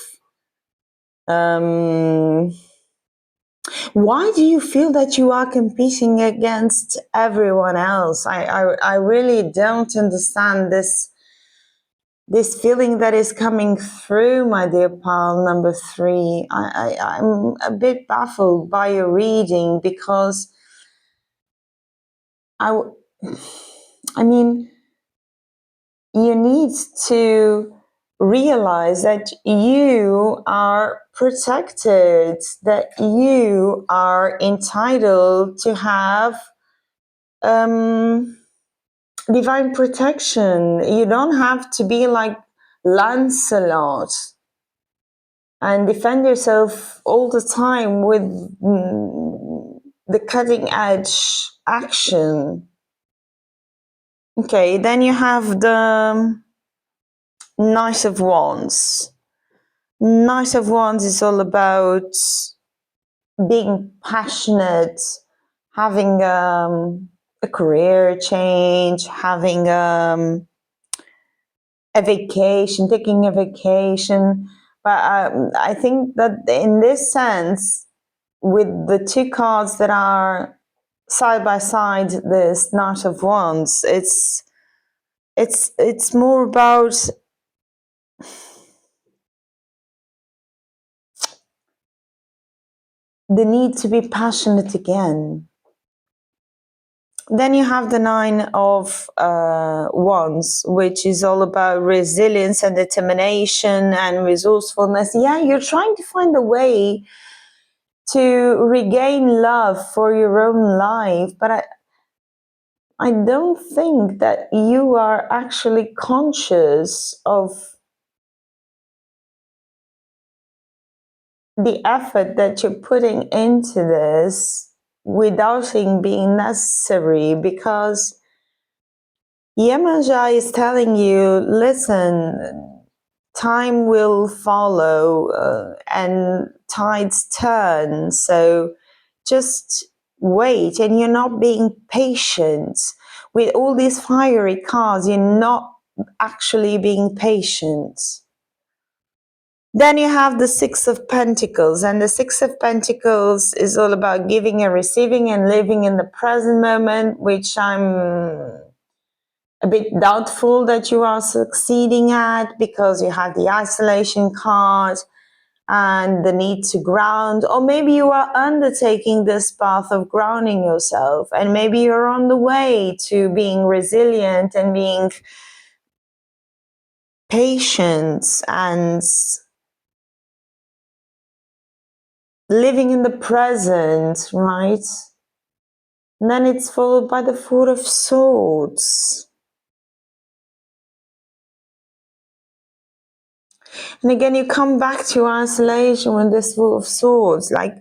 Why do you feel that you are competing against everyone else? I really don't understand this feeling that is coming through, my dear pal number 3. I'm a bit baffled by your reading because I mean, you need to realize that you are protected, that you are entitled to have divine protection. You don't have to be like Lancelot and defend yourself all the time with the cutting edge action. Okay, then you have the Knight of Wands. Knight of Wands is all about being passionate, having a career change, having a vacation, taking a vacation. But I think that in this sense, with the 2 cards that are side by side, this Knight of Wands, it's more about the need to be passionate again. Then you have the Nine of Wands, which is all about resilience and determination and resourcefulness. Yeah, you're trying to find a way to regain love for your own life, but I don't think that you are actually conscious of the effort that you're putting into this without it being necessary, because Yemanja is telling you, listen, time will follow and tides turn, so just wait. And you're not being patient with all these fiery cards. You're not actually being patient. Then you have the Six of Pentacles, and the Six of Pentacles is all about giving and receiving and living in the present moment, which I'm a bit doubtful that you are succeeding at, because you have the isolation card and the need to ground. Or maybe you are undertaking this path of grounding yourself, and maybe you're on the way to being resilient and being patient and living in the present, right? And then it's followed by the Four of Swords. And again, you come back to isolation with this Four of Swords, like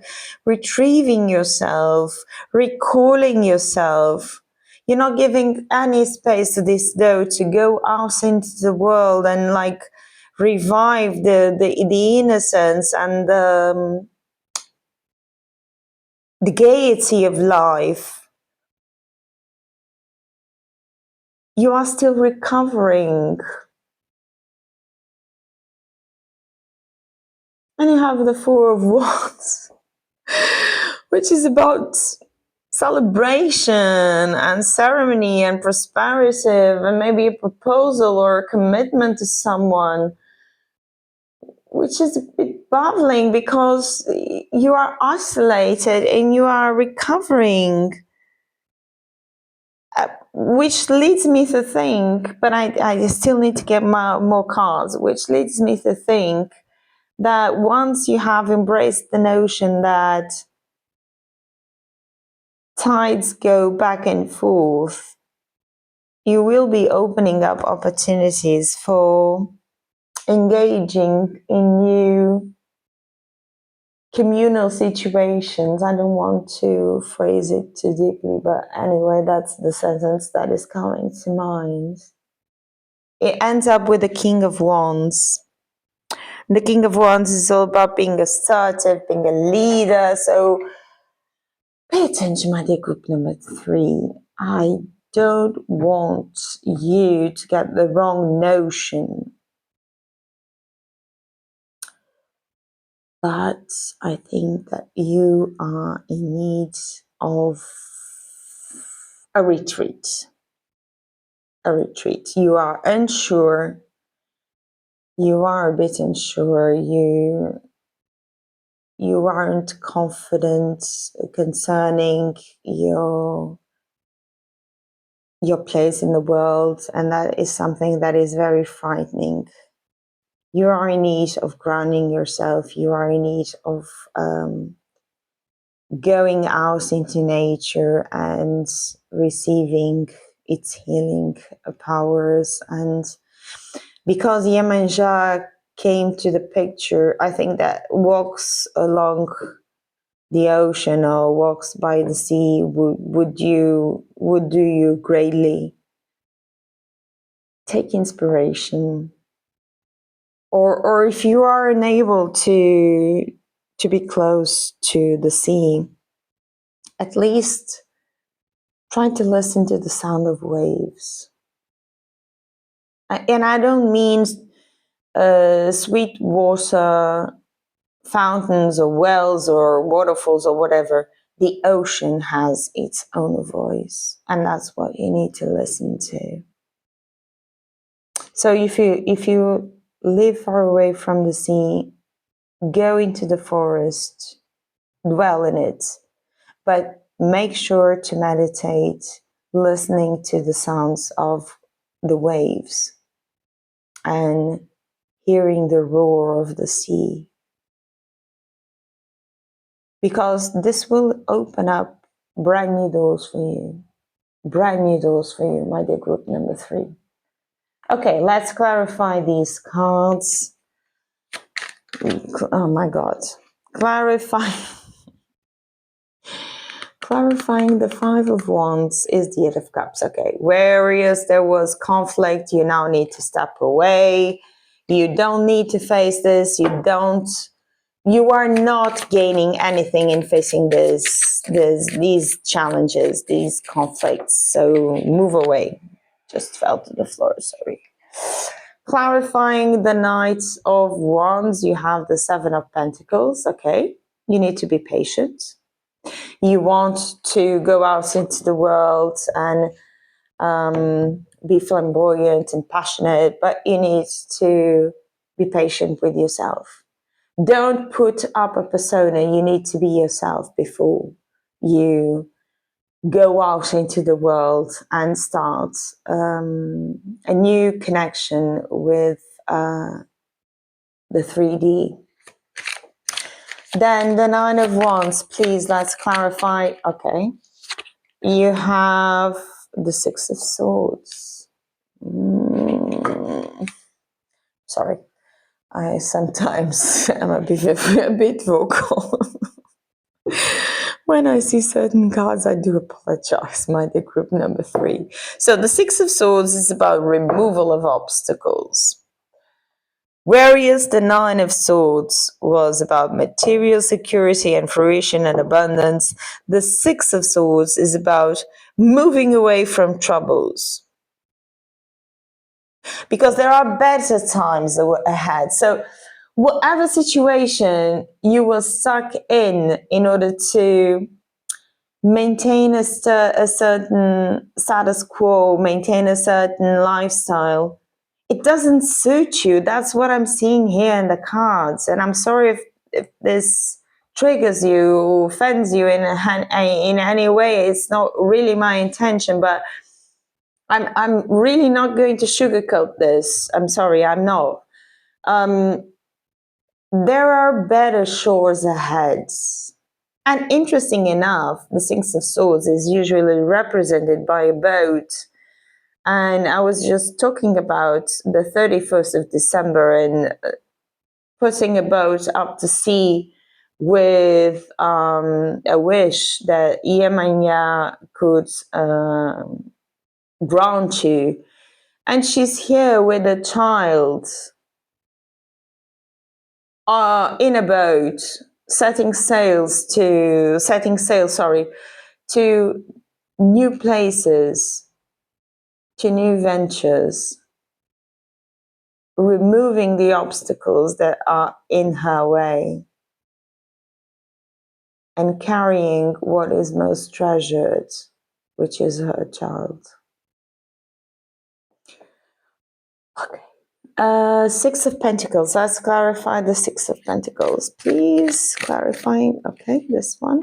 retrieving yourself, recalling yourself. You're not giving any space to this though to go out into the world and like revive the innocence and the gaiety of life. You are still recovering. And you have the Four of Wands, which is about celebration and ceremony and prosperity, and maybe a proposal or a commitment to someone, which is a bit baffling because you are isolated and you are recovering. Which leads me to think, but I still need to get more cards, which leads me to think that once you have embraced the notion that tides go back and forth, you will be opening up opportunities for engaging in new communal situations. I don't want to phrase it too deeply, but anyway, that's the sentence that is coming to mind. It ends up with the King of Wands. The King of Wands is all about being assertive, being a leader. So pay attention, my dear group number 3. I don't want you to get the wrong notion, but I think that you are in need of a retreat. A retreat. You are unsure. You are a bit unsure. You aren't confident concerning your place in the world, and that is something that is very frightening. You are in need of grounding yourself. You are in need of going out into nature and receiving its healing powers. And because Yemanja came to the picture, I think that walks along the ocean or walks by the sea would do you greatly. Take inspiration. Or if you are unable to be close to the sea, at least try to listen to the sound of waves. And I don't mean sweet water fountains or wells or waterfalls or whatever. The ocean has its own voice, and that's what you need to listen to. So if you live far away from the sea, go into the forest, dwell in it, but make sure to meditate, listening to the sounds of the waves and hearing the roar of the sea. Because this will open up brand new doors for you. Brand new doors for you, my dear group number 3. Okay, let's clarify these cards. Oh my God. Clarifying the 5 of Wands is the 8 of Cups. Okay, whereas there was conflict, you now need to step away. You don't need to face this. You are not gaining anything in facing these challenges, these conflicts. So move away. Just fell to the floor, sorry. Clarifying the Knight of Wands, you have the 7 of Pentacles. Okay, you need to be patient. You want to go out into the world and be flamboyant and passionate, but you need to be patient with yourself. Don't put up a persona. You need to be yourself before you go out into the world and start a new connection with the 3D. Then the 9 of Wands, please, let's clarify. Okay. You have the 6 of Swords. Sorry. I sometimes am a bit vocal. When I see certain cards, I do apologize, my dear group number 3. So the 6 of Swords is about removal of obstacles. Whereas the 9 of Swords was about material security and fruition and abundance, the 6 of Swords is about moving away from troubles. Because there are better times ahead. So whatever situation you were stuck in order to maintain a certain status quo, maintain a certain lifestyle, it doesn't suit you. That's what I'm seeing here in the cards. And I'm sorry if this triggers you or offends you in any way. It's not really my intention, but I'm really not going to sugarcoat this. I'm sorry, I'm not. There are better shores ahead. And interesting enough, the 6 of Swords is usually represented by a boat. And I was just talking about the 31st of December and putting a boat up to sea with a wish that Yemanya could grant you. And she's here with a child in a boat, setting sail, to new places, to new ventures, removing the obstacles that are in her way, and carrying what is most treasured, which is her child. Okay. 6 of Pentacles. Let's clarify the 6 of Pentacles, please. Clarifying. Okay, this one.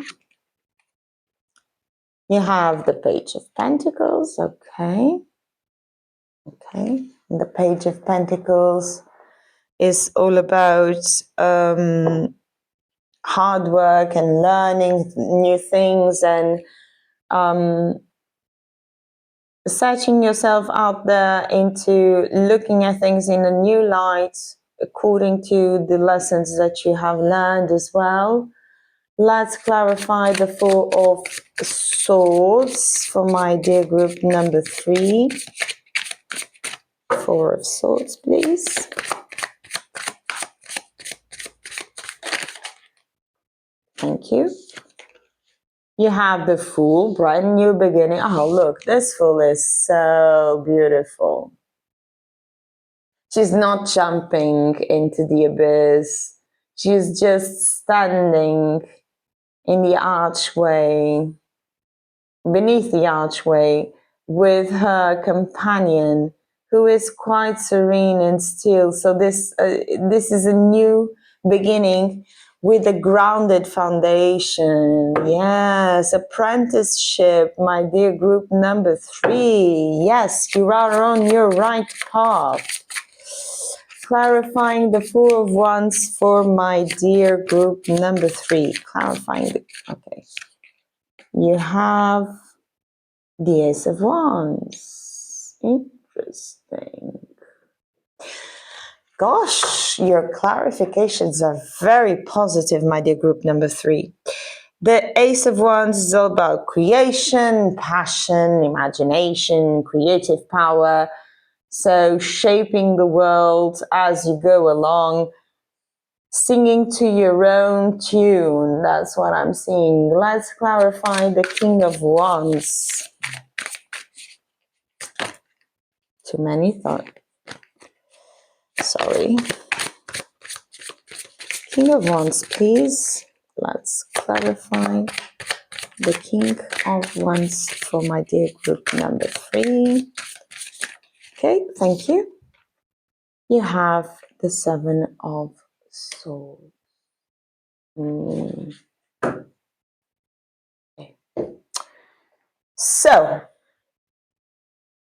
You have the Page of Pentacles. Okay. Okay. And the Page of Pentacles is all about hard work and learning new things and searching yourself out there into looking at things in a new light according to the lessons that you have learned as well. Let's clarify the 4 of Swords for my dear group number 3. 4 of Swords, please. Thank you. You have the Fool, brand new beginning. Oh, look, this Fool is so beautiful. She's not jumping into the abyss. She's just standing in the archway, beneath the archway, with her companion, who is quite serene and still. So this is a new beginning with a grounded foundation. Yes, apprenticeship, my dear group number 3. Yes, you are on your right path. Clarifying the Fool of Wands for my dear group number 3. Clarifying the, okay. You have the Ace of Wands. Interesting. Gosh, your clarifications are very positive, my dear group number 3. The Ace of Wands is all about creation, passion, imagination, creative power. So shaping the world as you go along, singing to your own tune. That's what I'm seeing. Let's clarify the King of Wands. Too many thoughts. Sorry. King of Wands, please. Let's clarify the King of Wands for my dear group number 3. Okay, thank you. You have the Seven of Swords. Okay. So,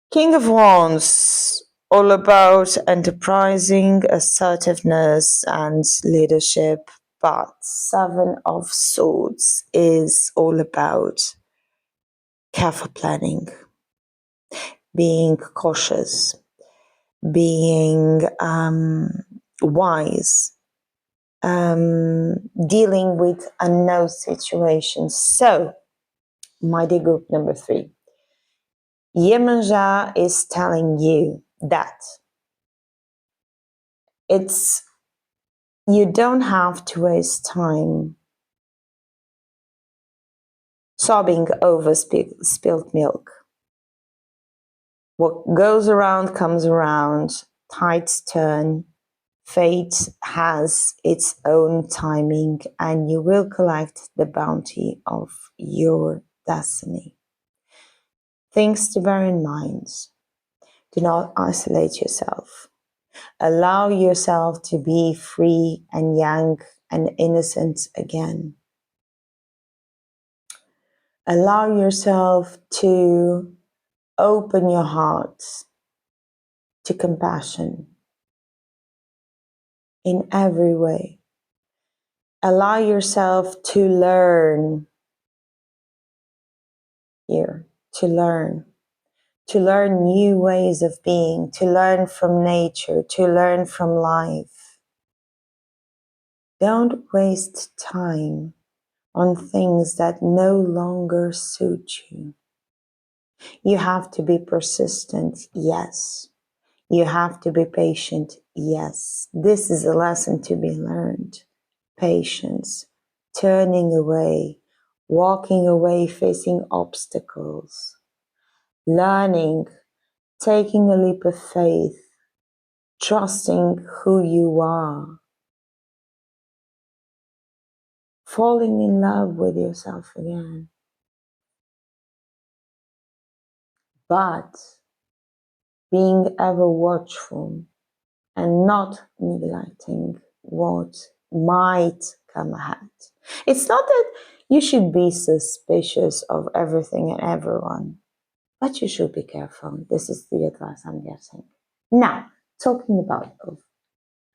King of Wands, all about enterprising, assertiveness, and leadership. But Seven of Swords is all about careful planning, being cautious, being wise, dealing with unknown situations. So, my dear group number 3, Iemanjá is telling you that you don't have to waste time sobbing over spilled milk. What goes around comes around, tides turn, fate has its own timing, and you will collect the bounty of your destiny. Things to bear in mind. Do not isolate yourself. Allow yourself to be free and young and innocent again. Allow yourself to open your heart to compassion in every way. Allow yourself to learn here, to learn new ways of being, to learn from nature, to learn from life. Don't waste time on things that no longer suit you. You have to be persistent, yes. You have to be patient, yes. This is a lesson to be learned. Patience, turning away, walking away, facing obstacles, learning, taking a leap of faith, trusting who you are, falling in love with yourself again. But being ever watchful and not neglecting what might come ahead. It's not that you should be suspicious of everything and everyone, but you should be careful. This is the advice I'm getting. Now, talking about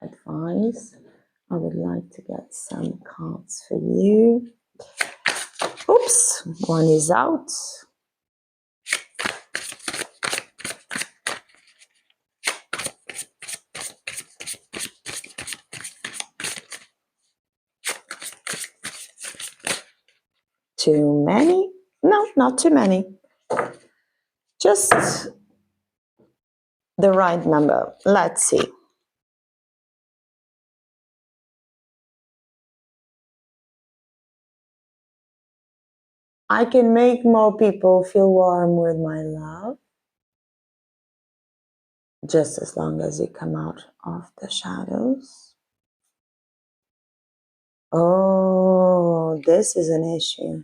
advice, I would like to get some cards for you. Oops, one is out. Too many? No, not too many. Just the right number. Let's see. I can make more people feel warm with my love, just as long as you come out of the shadows. Oh, this is an issue.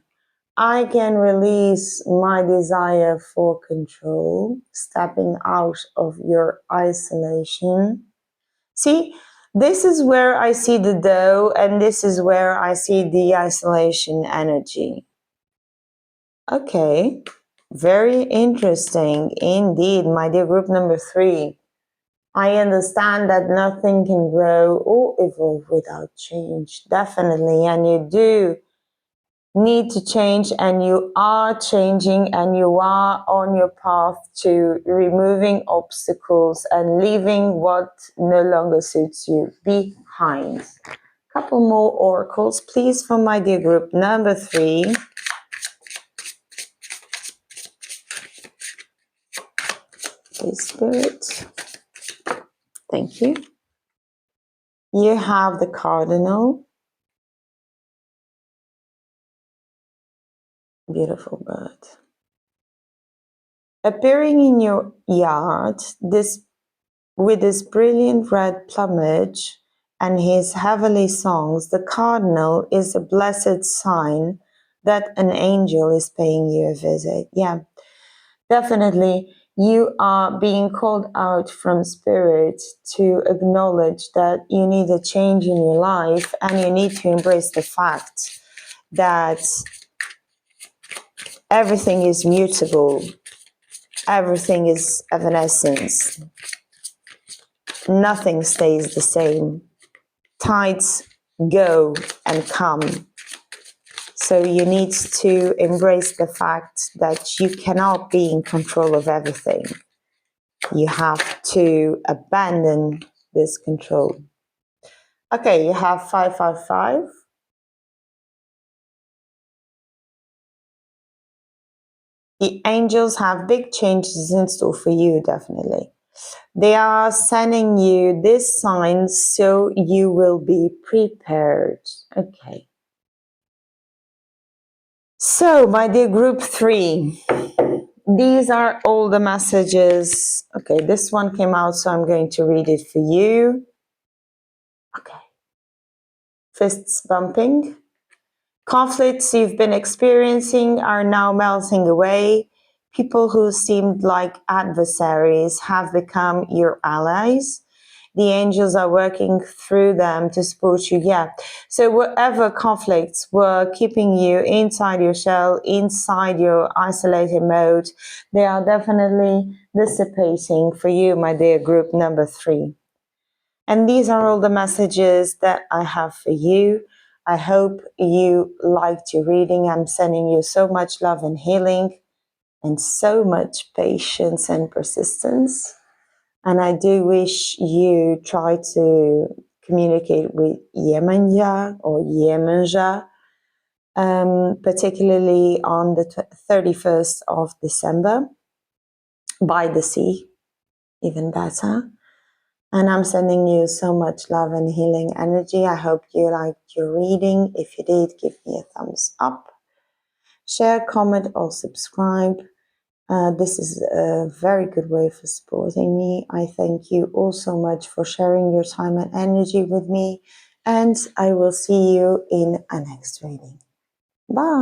I can release my desire for control, stepping out of your isolation. See, This is where I see the dough, and this is where I see the isolation energy. Okay, very interesting indeed, my dear group number 3. I understand that nothing can grow or evolve without change, definitely, and you do need to change, and you are changing, and you are on your path to removing obstacles and leaving what no longer suits you behind. Couple more oracles, please, for my dear group number 3. Please, Spirit. Thank you. You have the cardinal. Beautiful bird. Appearing in your yard with this brilliant red plumage and his heavenly songs, the cardinal is a blessed sign that an angel is paying you a visit. Yeah, definitely. You are being called out from spirit to acknowledge that you need a change in your life, and you need to embrace the fact that everything is mutable. Everything is evanescence. Nothing stays the same. Tides go and come. So you need to embrace the fact that you cannot be in control of everything. You have to abandon this control. Okay, you have 555. The angels have big changes in store for you, definitely. They are sending you this sign so you will be prepared. Okay. So, my dear group 3, these are all the messages. Okay, this one came out, so I'm going to read it for you. Okay. Fists bumping. Conflicts you've been experiencing are now melting away. People who seemed like adversaries have become your allies. The angels are working through them to support you. Yeah. So whatever conflicts were keeping you inside your shell, inside your isolated mode, they are definitely dissipating for you, my dear group number 3. And these are all the messages that I have for you. I hope you liked your reading. I'm sending you so much love and healing and so much patience and persistence. And I do wish you try to communicate with Yemanja or Yemanja, particularly on the 31st of December by the sea, even better. And I'm sending you so much love and healing energy. I hope you liked your reading. If you did, give me a thumbs up. Share, comment, or subscribe. This is a very good way for supporting me. I thank you all so much for sharing your time and energy with me. And I will see you in a next reading. Bye.